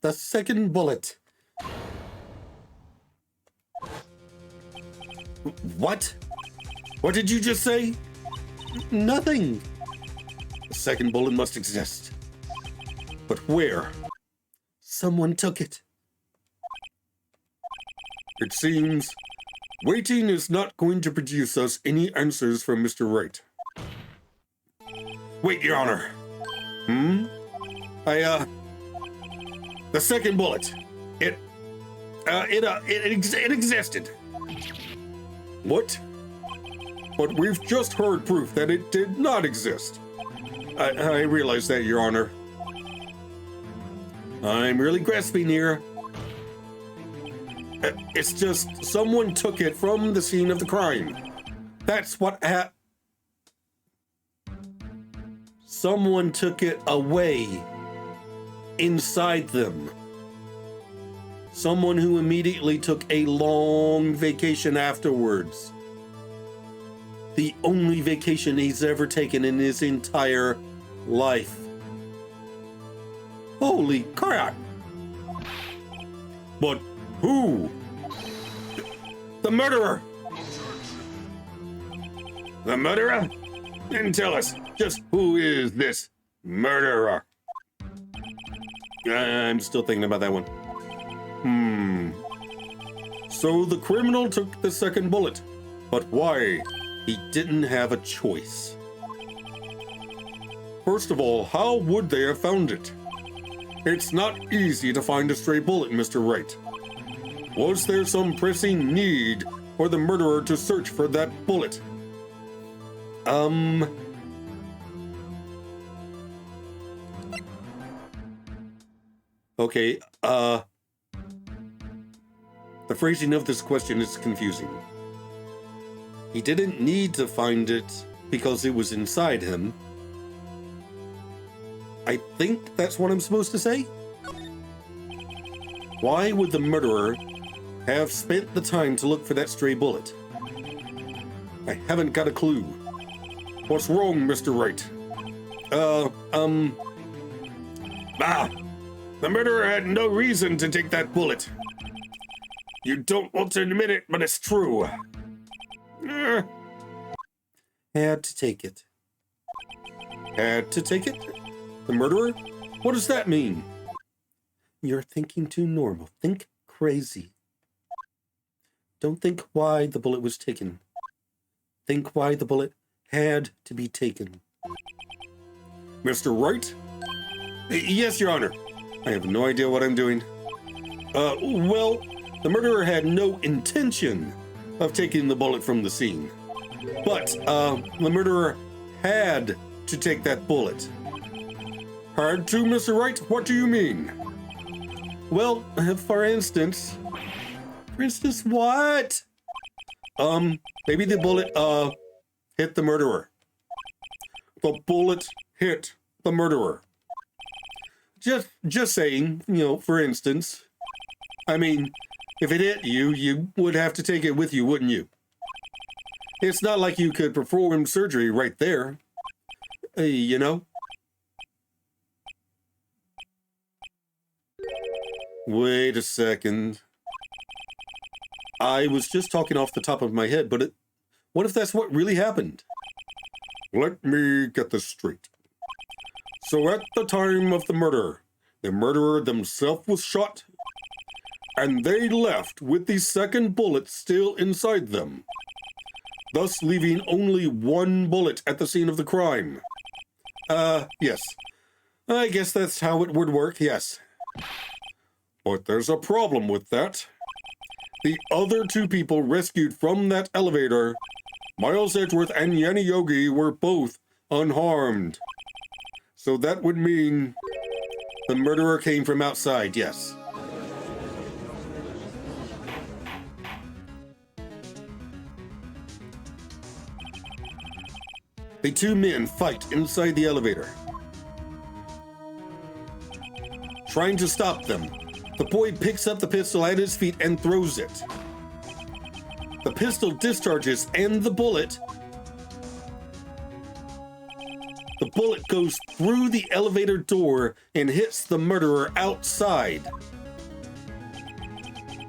The second bullet. What? What did you just say? Nothing. The second bullet must exist. But where? Someone took it. It seems waiting is not going to produce us any answers from Mr. Wright. Wait, Your Honor. The second bullet. It existed. What? but we've just heard proof that it did not exist. I realize that, Your Honor. I'm really grasping here. It's just someone took it from the scene of the crime. That's what someone took it away inside them. Someone who immediately took a long vacation afterwards. The only vacation he's ever taken in his entire life. Holy crap! But who? The murderer! The murderer? Then tell us, just who is this murderer? I'm still thinking about that one. So the criminal took the second bullet, but why? He didn't have a choice. First of all, how would they have found it? It's not easy to find a stray bullet, Mr. Wright. Was there some pressing need for the murderer to search for that bullet? Okay, the phrasing of this question is confusing. He didn't need to find it because it was inside him. I think that's what I'm supposed to say. Why would the murderer have spent the time to look for that stray bullet? I haven't got a clue. What's wrong, Mr. Wright? The murderer had no reason to take that bullet. You don't want to admit it, but it's true. Had to take it. Had to take it? The murderer? What does that mean? You're thinking too normal. Think crazy. Don't think why the bullet was taken. Think why the bullet had to be taken. Mr. Wright? Yes, Your Honor. I have no idea what I'm doing. Well, the murderer had no intention of taking the bullet from the scene. But, the murderer had to take that bullet. Had to, Mr. Wright? What do you mean? Well, for instance... For instance, what? Maybe the bullet, hit the murderer. The bullet hit the murderer. Just saying, for instance. I mean, if it hit you, you would have to take it with you, wouldn't you? It's not like you could perform surgery right there. You know? Wait a second. I was just talking off the top of my head, but what if that's what really happened? Let me get this straight. So at the time of the murderer themselves was shot, and they left with the second bullet still inside them, thus leaving only one bullet at the scene of the crime. Yes. I guess that's how it would work, yes. But there's a problem with that. The other two people rescued from that elevator, Miles Edgeworth and Yanni Yogi, were both unharmed. So that would mean the murderer came from outside, yes. The two men fight inside the elevator, trying to stop them. The boy picks up the pistol at his feet and throws it. The pistol discharges and the bullet goes through the elevator door and hits the murderer outside.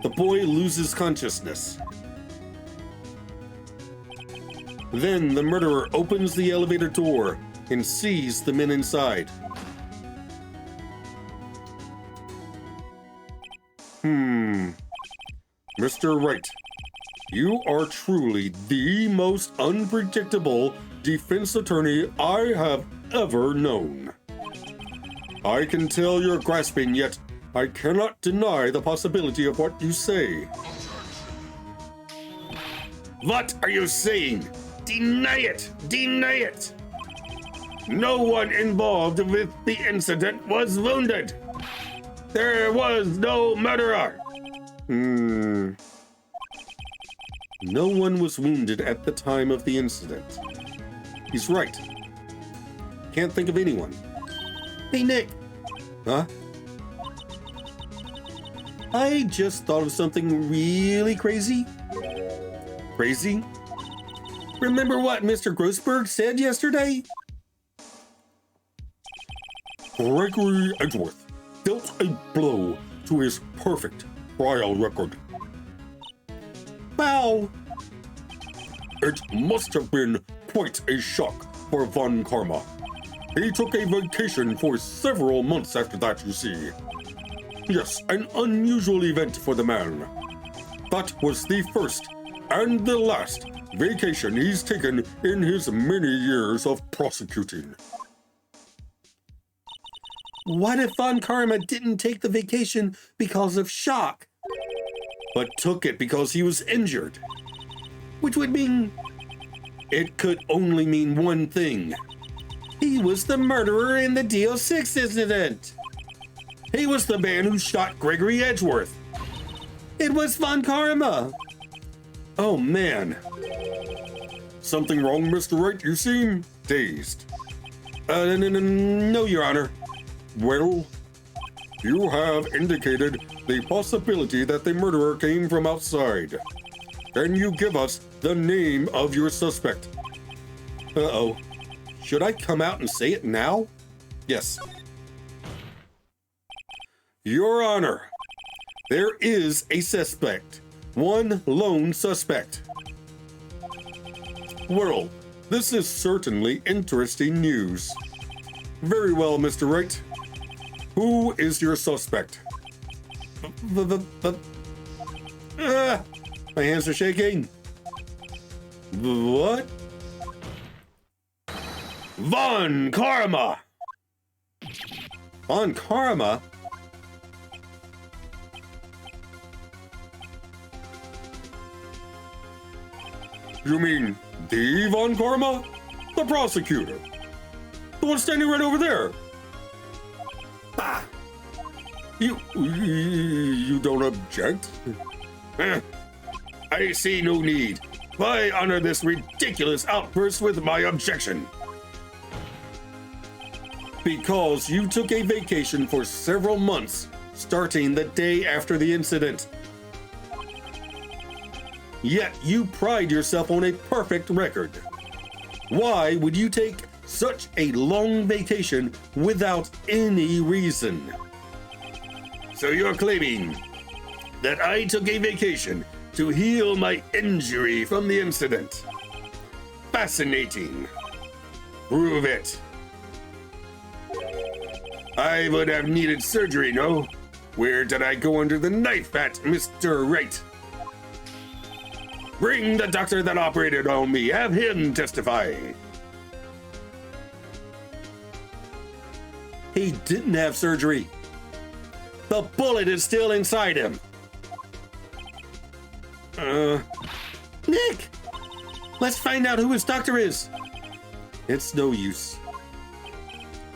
The boy loses consciousness. Then the murderer opens the elevator door and sees the men inside. Mr. Wright, you are truly the most unpredictable defense attorney I have ever known. I can tell you're grasping, yet I cannot deny the possibility of what you say. What are you saying? Deny it! Deny it! No one involved with the incident was wounded. There was no murderer. No one was wounded at the time of the incident. He's right. Can't think of anyone. Hey, Nick. Huh? I just thought of something really crazy. Crazy? Remember what Mr. Grossberg said yesterday? Gregory Edgeworth dealt a blow to his perfect trial record. Wow! It must have been quite a shock for Von Karma. He took a vacation for several months after that, you see. Yes, an unusual event for the man. That was the first and the last vacation he's taken in his many years of prosecuting. What if Von Karma didn't take the vacation because of shock, but took it because he was injured? Which would mean it could only mean one thing. He was the murderer in the DO6 incident. He was the man who shot Gregory Edgeworth. It was Von Karma. Oh, man. Something wrong, Mr. Wright? You seem dazed. No, Your Honor. Well, you have indicated the possibility that the murderer came from outside. Can you give us the name of your suspect? Uh-oh. Should I come out and say it now? Yes. Your Honor, there is a suspect. One lone suspect. Well, this is certainly interesting news. Very well, Mr. Wright. Who is your suspect? My hands are shaking. What? Von Karma! Von Karma? You mean the Von Karma? The prosecutor. The one standing right over there. Bah! You don't object? I see no need. I honor this ridiculous outburst with my objection. Because you took a vacation for several months, starting the day after the incident. Yet you pride yourself on a perfect record. Why would you take such a long vacation without any reason? So you're claiming that I took a vacation to heal my injury from the incident. Fascinating. Prove it. I would have needed surgery, no? Where did I go under the knife at, Mr. Wright? Bring the doctor that operated on me. Have him testify. He didn't have surgery. The bullet is still inside him. Nick! Let's find out who his doctor is. It's no use.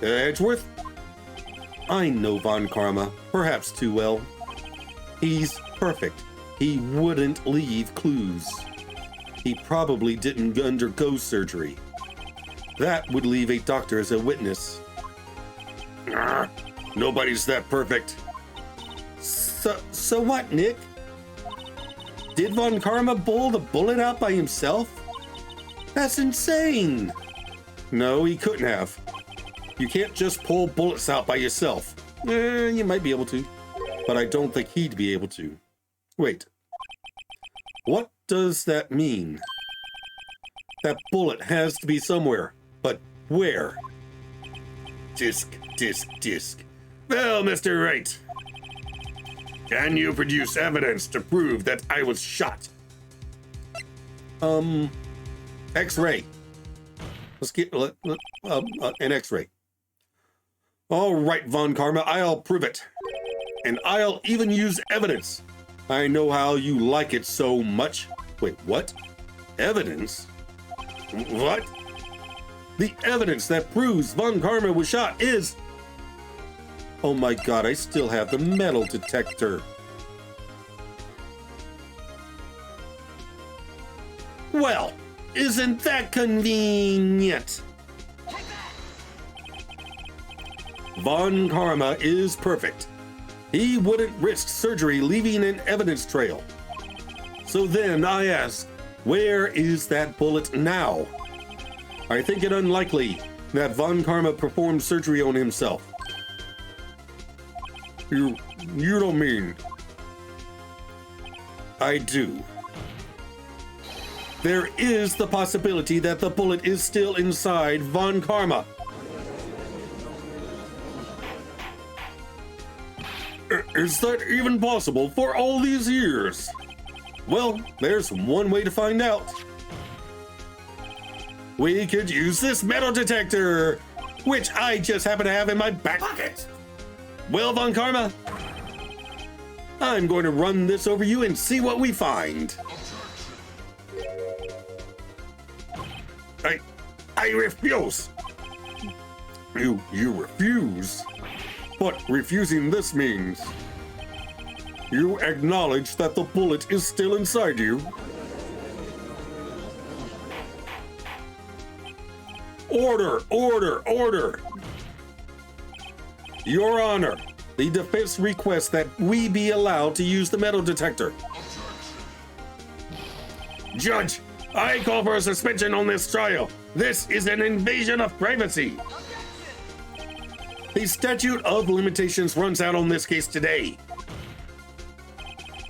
Edgeworth? I know Von Karma, perhaps too well. He's perfect. He wouldn't leave clues. He probably didn't undergo surgery. That would leave a doctor as a witness. Nobody's that perfect. So what, Nick? Did Von Karma pull the bullet out by himself? That's insane. No, he couldn't have. You can't just pull bullets out by yourself. You might be able to, but I don't think he'd be able to. Wait. What does that mean? That bullet has to be somewhere, but where? Disc. Well, Mr. Wright, can you produce evidence to prove that I was shot? X-ray. Let's get an X-ray. All right, Von Karma, I'll prove it. And I'll even use evidence. I know how you like it so much. Wait, what? Evidence? What? The evidence that proves Von Karma was shot is... Oh my god, I still have the metal detector. Well, isn't that convenient? Von Karma is perfect. He wouldn't risk surgery leaving an evidence trail. So then I ask, where is that bullet now? I think it unlikely that Von Karma performed surgery on himself. You don't mean... I do. There is the possibility that the bullet is still inside Von Karma. Is that even possible for all these years? Well, there's one way to find out. We could use this metal detector, which I just happen to have in my back pocket. Well, Von Karma, I'm going to run this over you and see what we find. I refuse. You refuse? But refusing this means you acknowledge that the bullet is still inside you. Order, order, order. Your Honor, the defense requests that we be allowed to use the metal detector. Judge, I call for a suspension on this trial. This is an invasion of privacy. The statute of limitations runs out on this case today.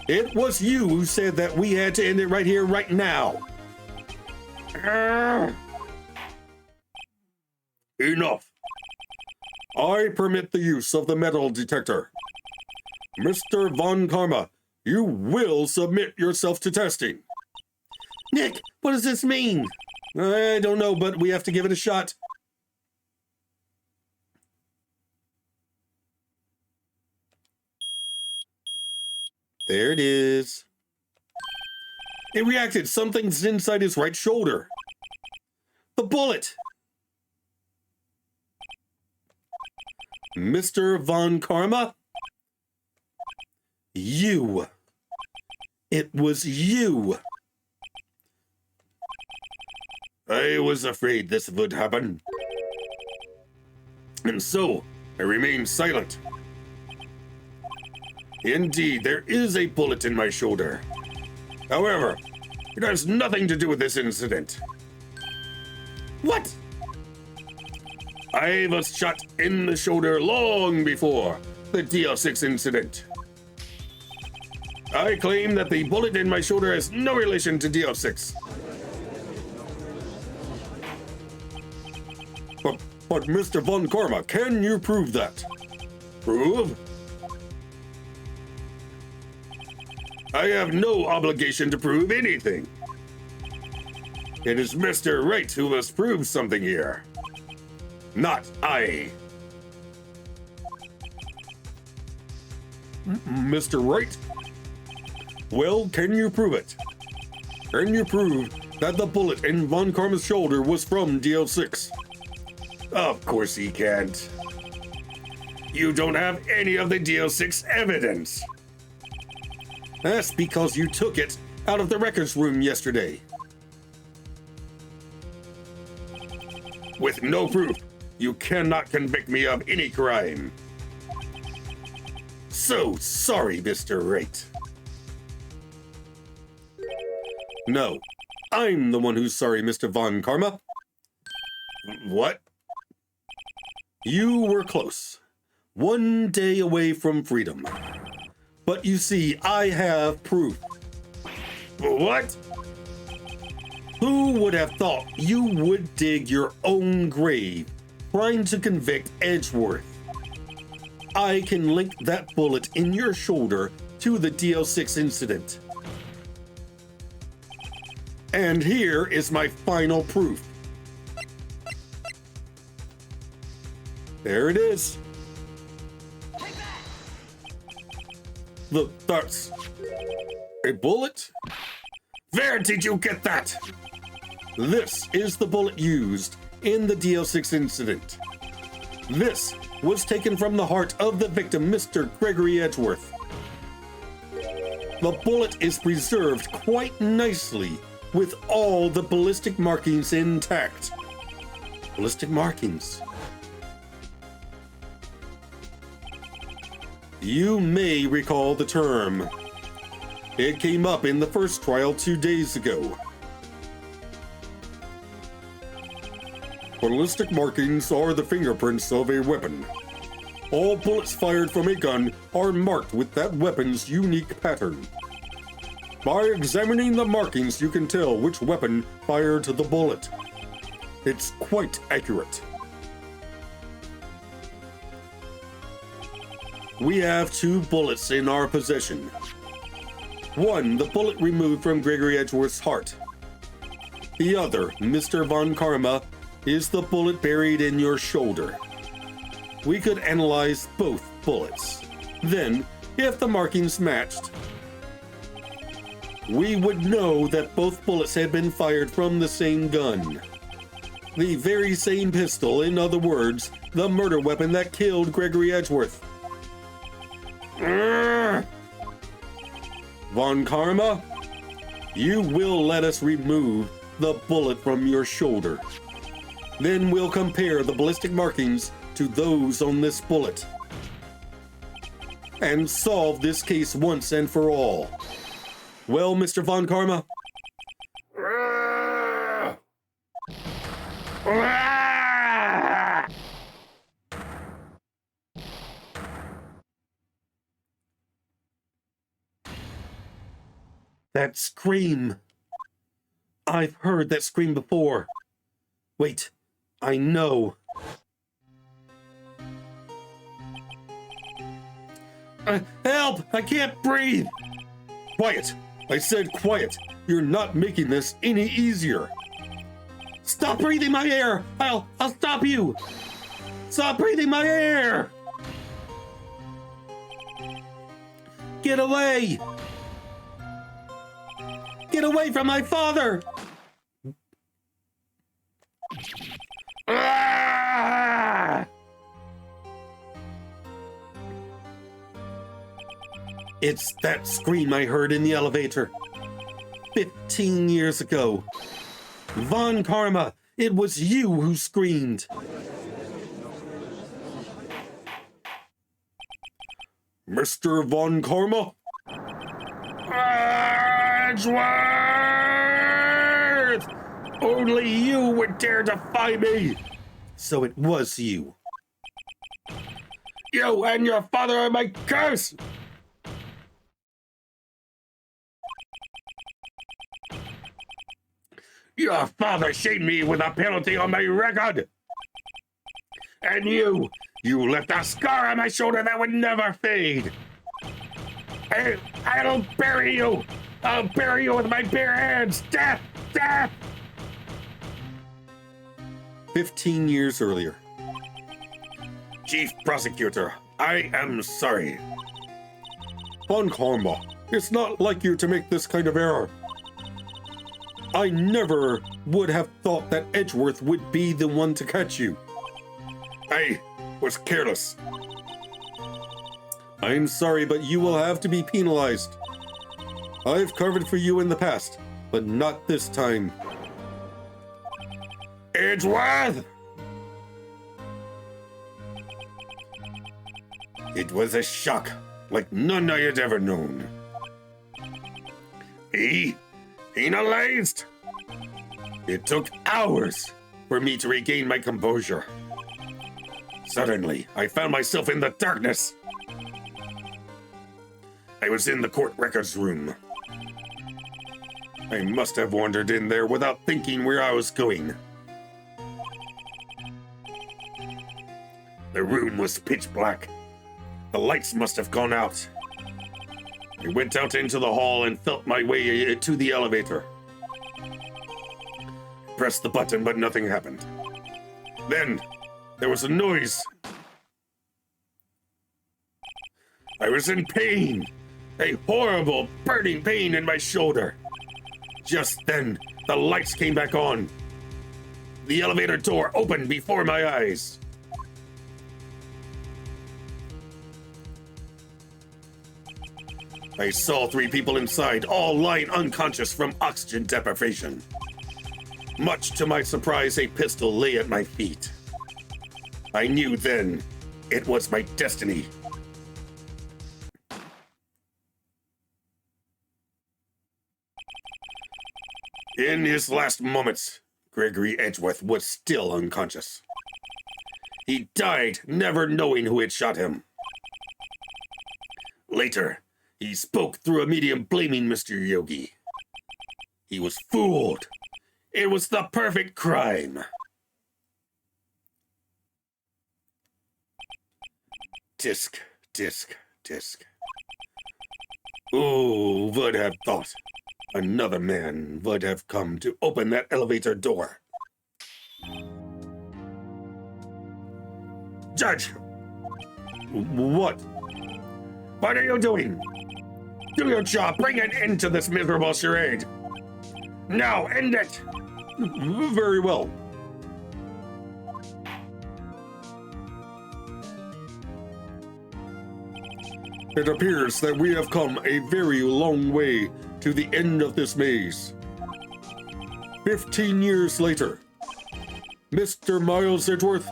It was you who said that we had to end it right here, right now. Enough. I permit the use of the metal detector. Mr. Von Karma, you will submit yourself to testing. Nick, what does this mean? I don't know, but we have to give it a shot. There it is. It reacted. Something's inside his right shoulder. The bullet. Mr. Von Karma? You. It was you. I was afraid this would happen. And so, I remained silent. Indeed, there is a bullet in my shoulder. However, it has nothing to do with this incident. What? I was shot in the shoulder long before the DL6 incident. I claim that the bullet in my shoulder has no relation to DL6. But Mr. Von Karma, can you prove that? Prove? I have no obligation to prove anything. It is Mr. Wright who must prove something here. Not I. Mr. Wright? Well, can you prove it? Can you prove that the bullet in Von Karma's shoulder was from DL6? Of course he can't. You don't have any of the DL6 evidence. That's because you took it out of the records room yesterday. With no proof, you cannot convict me of any crime. So sorry, Mr. Wright. No, I'm the one who's sorry, Mr. Von Karma. What? You were close. One day away from freedom. But you see, I have proof. What? Who would have thought you would dig your own grave trying to convict Edgeworth? I can link that bullet in your shoulder to the DL6 incident. And here is my final proof. There it is. Look, that's a bullet? Where did you get that? This is the bullet used in the DL6 incident. This was taken from the heart of the victim, Mr. Gregory Edgeworth. The bullet is preserved quite nicely with all the ballistic markings intact. Ballistic markings. You may recall the term. It came up in the first trial 2 days ago. Ballistic markings are the fingerprints of a weapon. All bullets fired from a gun are marked with that weapon's unique pattern. By examining the markings, you can tell which weapon fired the bullet. It's quite accurate. We have 2 bullets in our possession. One, the bullet removed from Gregory Edgeworth's heart. The other, Mr. Von Karma, is the bullet buried in your shoulder. We could analyze both bullets. Then, if the markings matched, we would know that both bullets had been fired from the same gun. The very same pistol, in other words, the murder weapon that killed Gregory Edgeworth. Von Karma, you will let us remove the bullet from your shoulder. Then we'll compare the ballistic markings to those on this bullet and solve this case once and for all. Well, Mr. Von Karma? That scream. I've heard that scream before. Wait, I know. Help! I can't breathe! Quiet! I said quiet! You're not making this any easier! Stop breathing my air! I'll stop you! Stop breathing my air! Get away! Get away from my father! Ah! It's that scream I heard in the elevator 15 years ago. Von Karma, it was you who screamed. Mr. Von Karma? Edgeworth! Only you would dare defy me! So it was you. You and your father are my curse! Your father shamed me with a penalty on my record. And you left a scar on my shoulder that would never fade. I'll bury you. I'll bury you with my bare hands. Death, death. 15 years earlier. Chief Prosecutor, I am sorry. Von Karma, it's not like you to make this kind of error. I never would have thought that Edgeworth would be the one to catch you. I was careless. I'm sorry, but you will have to be penalized. I've covered for you in the past, but not this time. Edgeworth! It was a shock like none I had ever known. Penalized? It took hours for me to regain my composure. Suddenly, I found myself in the darkness. I was in the court records room. I must have wandered in there without thinking where I was going. The room was pitch black. The lights must have gone out. I went out into the hall and felt my way to the elevator. Pressed the button, but nothing happened. Then, there was a noise. I was in pain. A horrible, burning pain in my shoulder. Just then, the lights came back on. The elevator door opened before my eyes. I saw 3 people inside, all lying unconscious from oxygen deprivation. Much to my surprise, a pistol lay at my feet. I knew then it was my destiny. In his last moments, Gregory Edgeworth was still unconscious. He died never knowing who had shot him. Later, he spoke through a medium blaming Mr. Yogi. He was fooled. It was the perfect crime. Disc, disc, disc. Who would have thought another man would have come to open that elevator door? Judge! What? What are you doing? Do your job. Bring an end to this miserable charade. Now, end it! Very well. It appears that we have come a very long way to the end of this maze. 15 years later. Mr. Miles Edgeworth?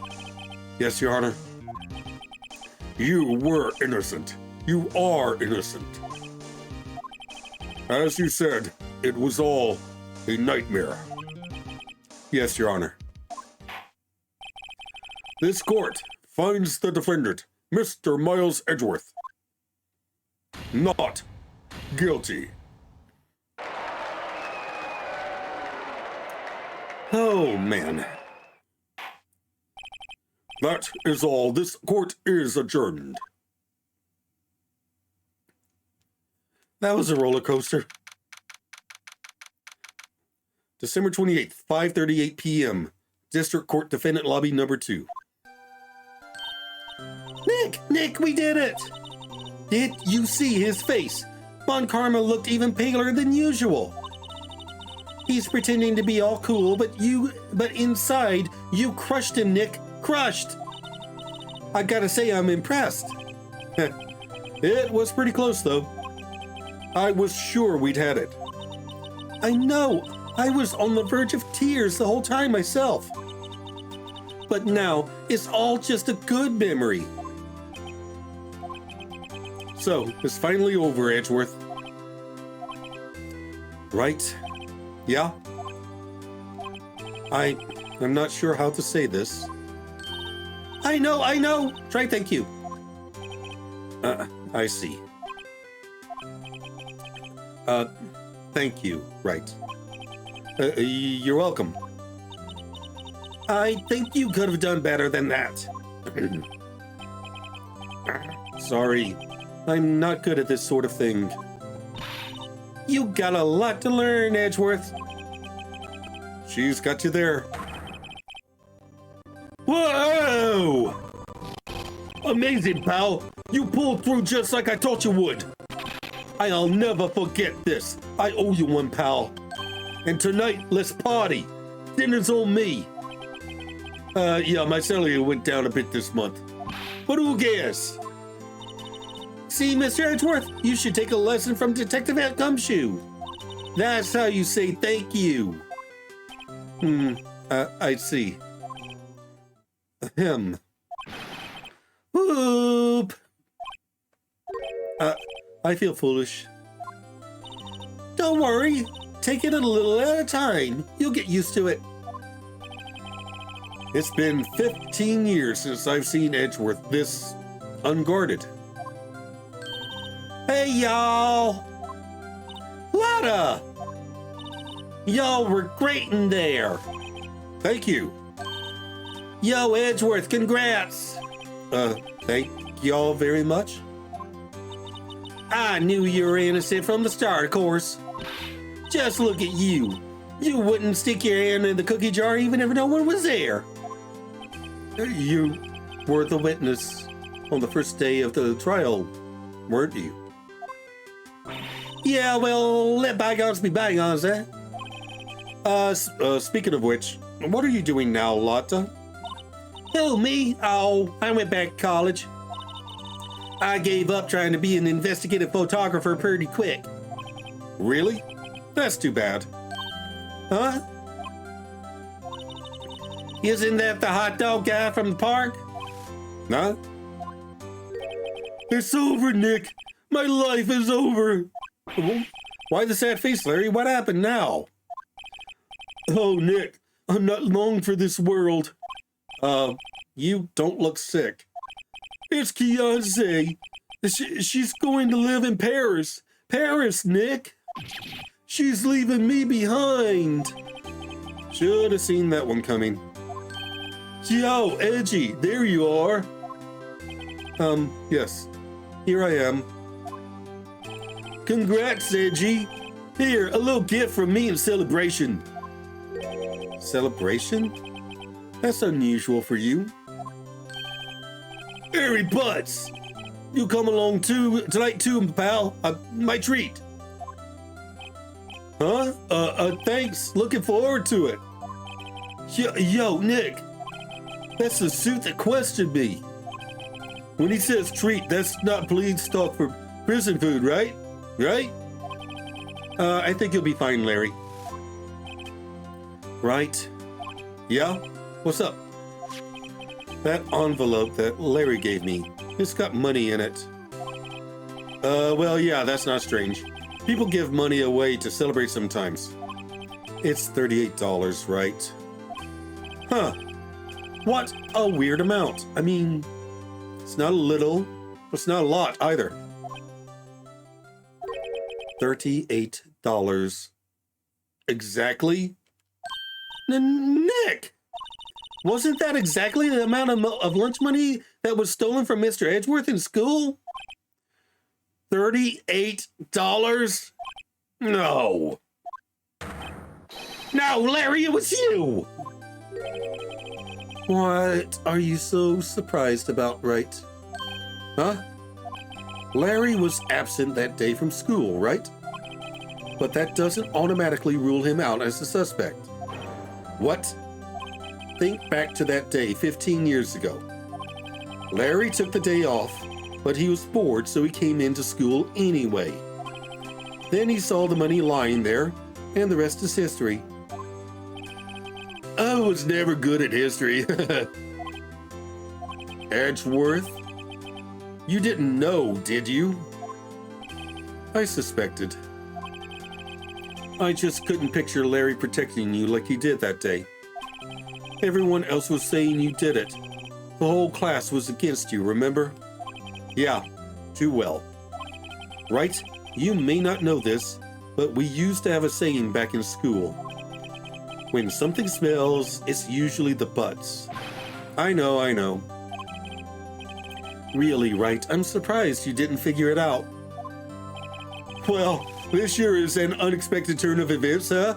Yes, Your Honor. You were innocent. You are innocent. As you said, it was all a nightmare. Yes, Your Honor. This court finds the defendant, Mr. Miles Edgeworth, not guilty. Oh, man. That is all. This court is adjourned. That was a roller coaster. December 28th, 5:38 p.m. District Court Defendant Lobby number 2. Nick, we did it! Did you see his face? Von Karma looked even paler than usual. He's pretending to be all cool, but inside, you crushed him, Nick. Crushed! I gotta say, I'm impressed. It was pretty close, though. I was sure we'd had it. I know. I was on the verge of tears the whole time myself. But now, it's all just a good memory. So, it's finally over, Edgeworth. Right? Yeah? I'm not sure how to say this. I know! Try thank you. I see. Thank you, right. You're welcome. I think you could have done better than that. Sorry, I'm not good at this sort of thing. You got a lot to learn, Edgeworth. She's got you there. Whoa! Amazing, pal. You pulled through just like I thought you would. I'll never forget this. I owe you one, pal. And tonight, let's party. Dinner's on me. Yeah, my salary went down a bit this month. But who cares? See, Mr. Edgeworth, you should take a lesson from Detective Gumshoe. That's how you say thank you. I see. Him. Whoop! I feel foolish. Don't worry. Take it a little at a time. You'll get used to it. It's been 15 years since I've seen Edgeworth this unguarded. Hey, y'all! Lotta! Y'all were great in there. Thank you. Yo, Edgeworth, congrats! Thank y'all very much. I knew you were innocent from the start, of course. Just look at you. You wouldn't stick your hand in the cookie jar even if no one was there. You were the witness on the first day of the trial, weren't you? Yeah, well, let bygones be bygones, eh? Speaking of which, what are you doing now, Lotta? Oh, me? Oh, I went back to college. I gave up trying to be an investigative photographer pretty quick. Really? That's too bad. Huh? Isn't that the hot dog guy from the park? Huh? It's over, Nick. My life is over. Why the sad face, Larry? What happened now? Oh, Nick, I'm not long for this world. You don't look sick. It's Kianse. She's going to live in Paris. Paris, Nick. She's leaving me behind. Should have seen that one coming. Yo, Edgy, there you are. Yes. Here I am. Congrats, Edgy. Here, a little gift from me in celebration. Celebration? That's unusual for you. Harry Butts! You come along tonight too, pal. My treat. Huh? Thanks. Looking forward to it. Yo, Nick. That's the suit that questioned me. When he says treat, that's not police talk for prison food, right? Right? I think you'll be fine, Larry. Right? Yeah? What's up? That envelope that Larry gave me, it's got money in it. Well, yeah, that's not strange. People give money away to celebrate sometimes. It's $38, right? Huh. What a weird amount. I mean, it's not a little, but it's not a lot either. $38. Exactly? Nick! Wasn't that exactly the amount of lunch money that was stolen from Mr. Edgeworth in school? $38? No. No, Larry, it was you! What are you so surprised about, Wright? Huh? Larry was absent that day from school, right? But that doesn't automatically rule him out as a suspect. What? Think back to that day 15 years ago. Larry took the day off, but he was bored, so he came into school anyway. Then he saw the money lying there, and the rest is history. I was never good at history. Edgeworth? You didn't know, did you? I suspected. I just couldn't picture Larry protecting you like he did that day. Everyone else was saying you did it. The whole class was against you, remember? Yeah, too well. Right? You may not know this, but we used to have a saying back in school. When something smells, it's usually the butts. I know. Really, Wright, I'm surprised you didn't figure it out. Well, this sure is an unexpected turn of events, huh?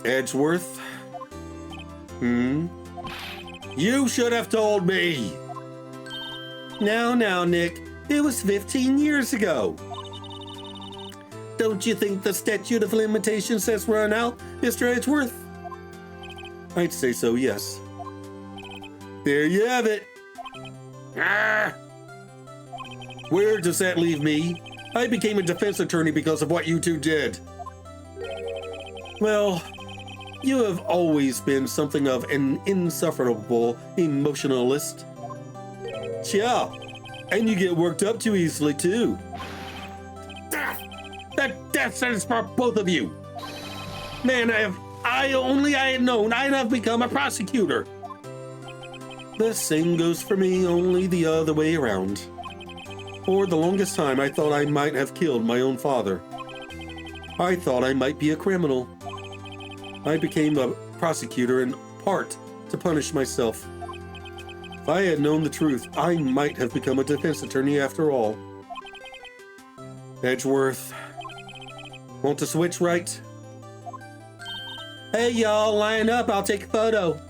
Edgeworth? You should have told me. Now, Nick, it was 15 years ago. Don't you think the statute of limitations has run out, Mr. Edgeworth? I'd say so, yes. There you have it. Where does that leave me? I became a defense attorney because of what you two did. Well, you have always been something of an insufferable emotionalist. Yeah, and you get worked up too easily, too. That death sentence for both of you. Man, I had known, I'd have become a prosecutor. The same goes for me, only the other way around. For the longest time, I thought I might have killed my own father. I thought I might be a criminal. I became a prosecutor in part to punish myself. If I had known the truth, I might have become a defense attorney after all. Edgeworth, want to switch, Wright? Hey, y'all, line up. I'll take a photo.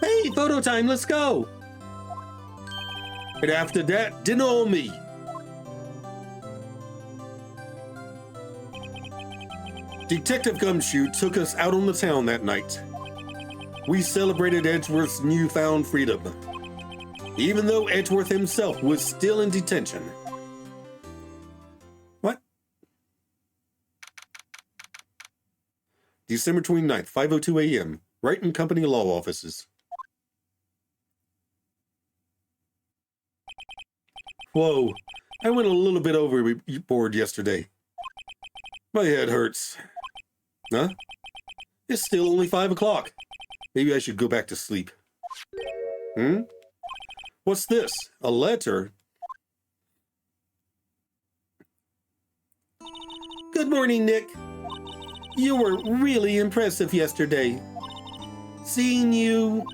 Hey, photo time. Let's go. And after that, dinner on me. Detective Gumshoe took us out on the town that night. We celebrated Edgeworth's newfound freedom, even though Edgeworth himself was still in detention. What? December 29th, 5:02 a.m., Wright and Company Law Offices. Whoa, I went a little bit overboard yesterday. My head hurts. Huh? It's still only 5 o'clock. Maybe I should go back to sleep. What's this? A letter? Good morning, Nick. You were really impressive yesterday. Seeing you,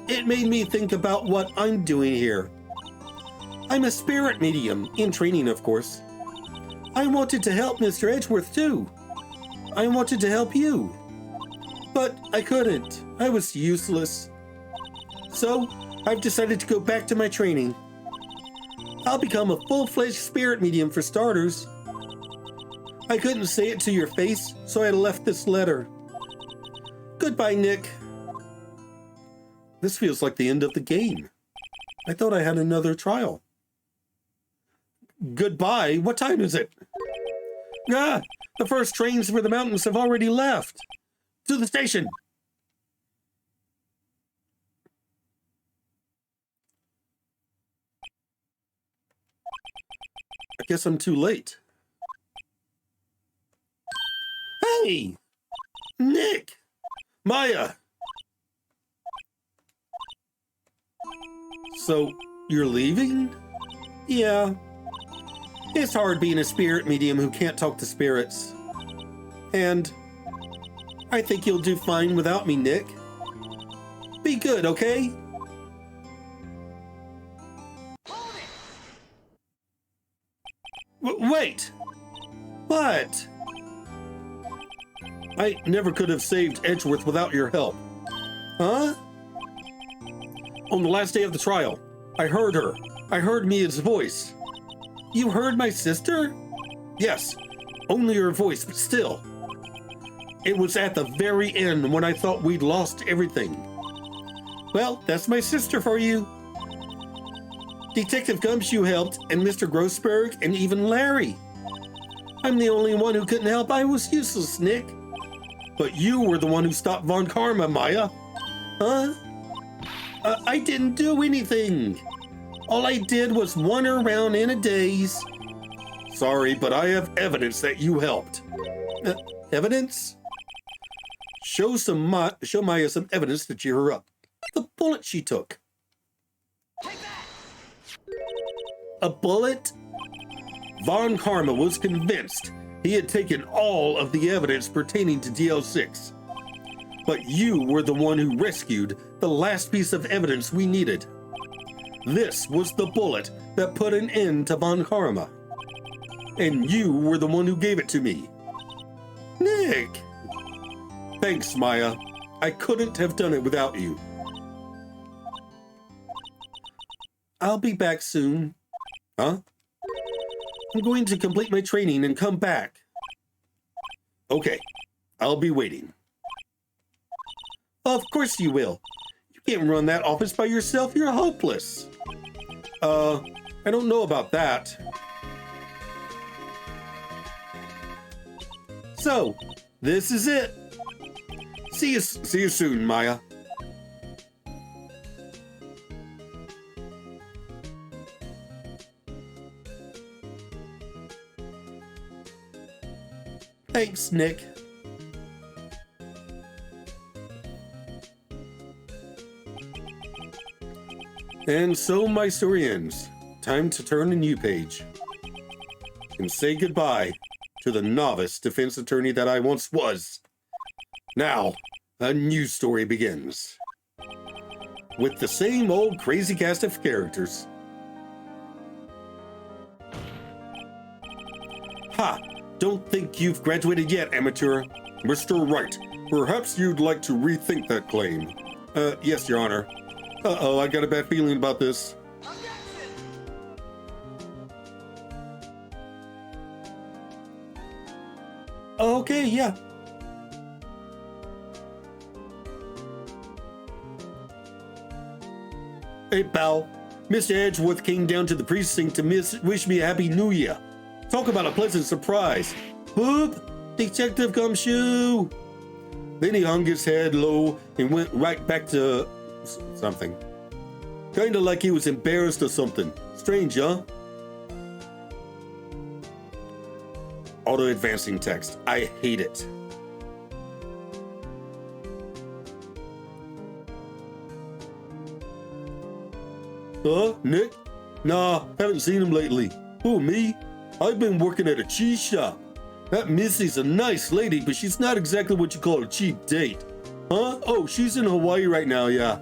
it made me think about what I'm doing here. I'm a spirit medium, in training, of course. I wanted to help Mr. Edgeworth, too. I wanted to help you. But I couldn't. I was useless. So, I've decided to go back to my training. I'll become a full-fledged spirit medium for starters. I couldn't say it to your face, so I left this letter. Goodbye, Nick. This feels like the end of the game. I thought I had another trial. Goodbye? What time is it? Ah, the first trains for the mountains have already left. To the station. I guess I'm too late. Hey! Nick! Maya! So, you're leaving? Yeah. It's hard being a spirit medium who can't talk to spirits. And I think you'll do fine without me, Nick. Be good, okay? Wait! What? I never could have saved Edgeworth without your help. Huh? On the last day of the trial, I heard her. I heard Mia's voice. You heard my sister? Yes, only her voice, but still. It was at the very end when I thought we'd lost everything. Well, that's my sister for you. Detective Gumshoe helped, and Mr. Grossberg, and even Larry. I'm the only one who couldn't help. I was useless, Nick. But you were the one who stopped Von Karma, Maya. Huh? I didn't do anything. All I did was wander around in a daze. Sorry, but I have evidence that you helped. Evidence? Show Maya some evidence to cheer her up. The bullet she took. A bullet? Von Karma was convinced he had taken all of the evidence pertaining to DL6. But you were the one who rescued the last piece of evidence we needed. This was the bullet that put an end to Von Karma. And you were the one who gave it to me. Nick! Thanks, Maya. I couldn't have done it without you. I'll be back soon. Huh? I'm going to complete my training and come back. Okay, I'll be waiting. Of course you will. You can't run that office by yourself. You're hopeless. I don't know about that. So, this is it. See you soon, Maya. Thanks, Nick. And so my story ends. Time to turn a new page and say goodbye to the novice defense attorney that I once was. Now, a new story begins with the same old crazy cast of characters. Ha! Don't think you've graduated yet, amateur. Mr. Wright, perhaps you'd like to rethink that claim. Yes, Your Honor. Uh-oh, I got a bad feeling about this. Okay, yeah. Hey, pal. Mr. Edgeworth came down to the precinct to wish me a happy new year. Talk about a pleasant surprise. Whoop! Detective Gumshoe! Then he hung his head low and went right back to something. Kinda like he was embarrassed or something. Strange, huh? Auto-advancing text. I hate it. Nick? Nah, haven't seen him lately. Who, me? I've been working at a cheese shop. That Missy's a nice lady, but she's not exactly what you call a cheap date. Huh? Oh, she's in Hawaii right now, yeah.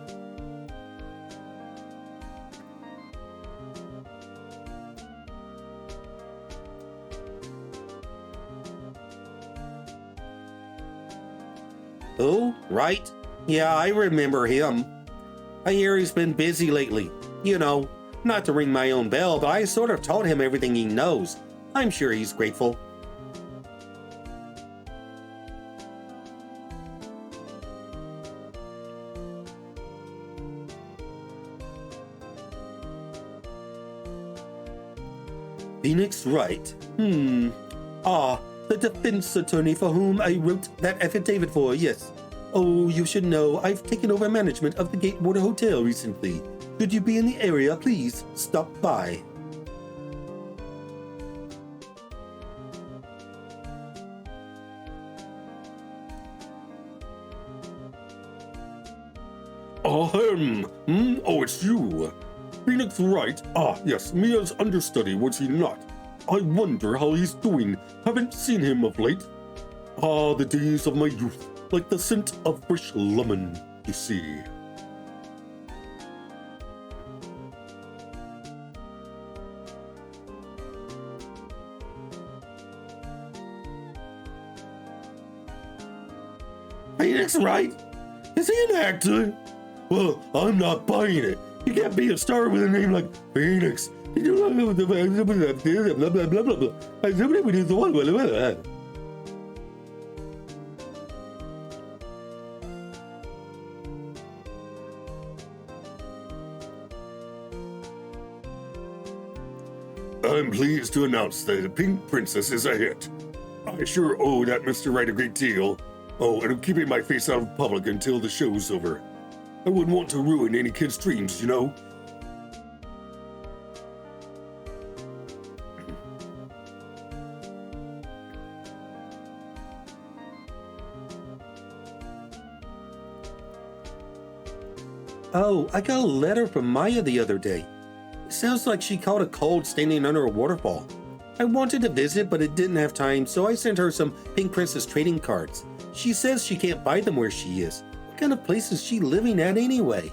Oh, right. Yeah, I remember him. I hear he's been busy lately. You know, not to ring my own bell, but I sort of taught him everything he knows. I'm sure he's grateful. Phoenix Wright. The defense attorney for whom I wrote that affidavit for, yes. Oh, you should know I've taken over management of the Gatewater Hotel recently. Should you be in the area, please stop by. Oh, it's you. Phoenix Wright. Ah, yes, Mia's understudy, was he not? I wonder how he's doing. Haven't seen him of late. Ah, the days of my youth, like the scent of fresh lemon, you see. Phoenix Wright? Is he an actor? Well, I'm not buying it. You can't be a star with a name like Phoenix. I'm pleased to announce that the Pink Princess is a hit. I sure owe that Mr. Wright a great deal. Oh, and I'm keeping my face out of public until the show's over. I wouldn't want to ruin any kid's dreams, you know? Oh, I got a letter from Maya the other day. It sounds like she caught a cold standing under a waterfall. I wanted to visit, but it didn't have time, so I sent her some Pink Princess trading cards. She says she can't buy them where she is. What kind of place is she living at anyway?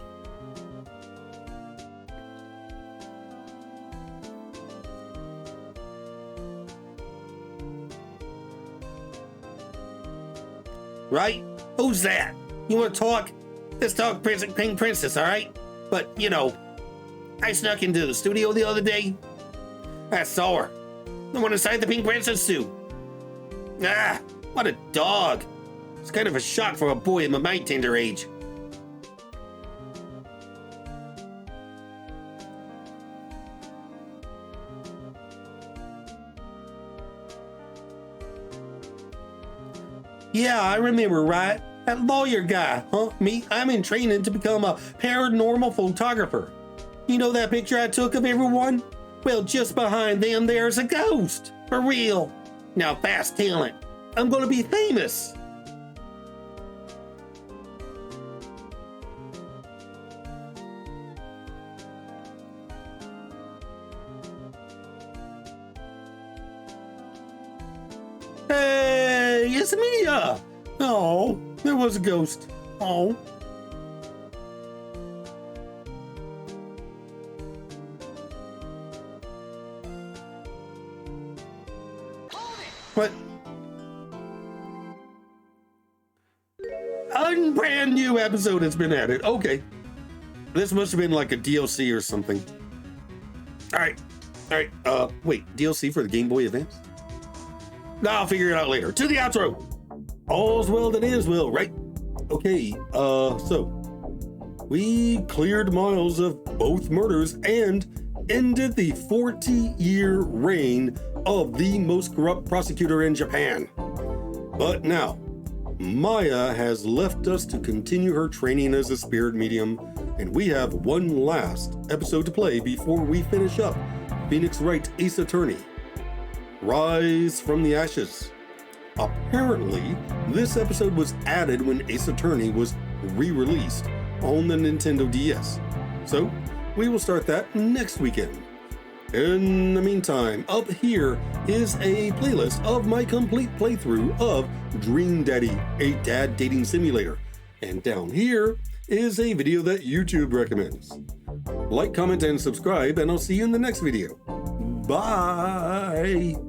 Right? Who's that? You want to talk? Let's talk Pink Princess, all right? But, you know, I snuck into the studio the other day. I saw her. The one inside the Pink Princess suit. Ah, what a dog. It's kind of a shock for a boy of my tender age. Yeah, I remember, right? That lawyer guy, huh? Me, I'm in training to become a paranormal photographer. You know that picture I took of everyone? Well, just behind them, there's a ghost. For real. Now, fast talent. I'm gonna be famous. Hey, it's Mia. Oh, there was a ghost. Oh. What? A brand new episode has been added. Okay. This must have been like a DLC or something. All right. Wait, DLC for the Game Boy Advance? No, I'll figure it out later. To the outro. All's well that ends well, right? Okay, so we cleared Miles of both murders and ended the 40-year reign of the most corrupt prosecutor in Japan. But now, Maya has left us to continue her training as a spirit medium, and we have one last episode to play before we finish up Phoenix Wright Ace Attorney, Rise from the Ashes. Apparently, this episode was added when Ace Attorney was re-released on the Nintendo DS. So, we will start that next weekend. In the meantime, up here is a playlist of my complete playthrough of Dream Daddy, a dad dating simulator. And down here is a video that YouTube recommends. Like, comment, and subscribe, and I'll see you in the next video. Bye!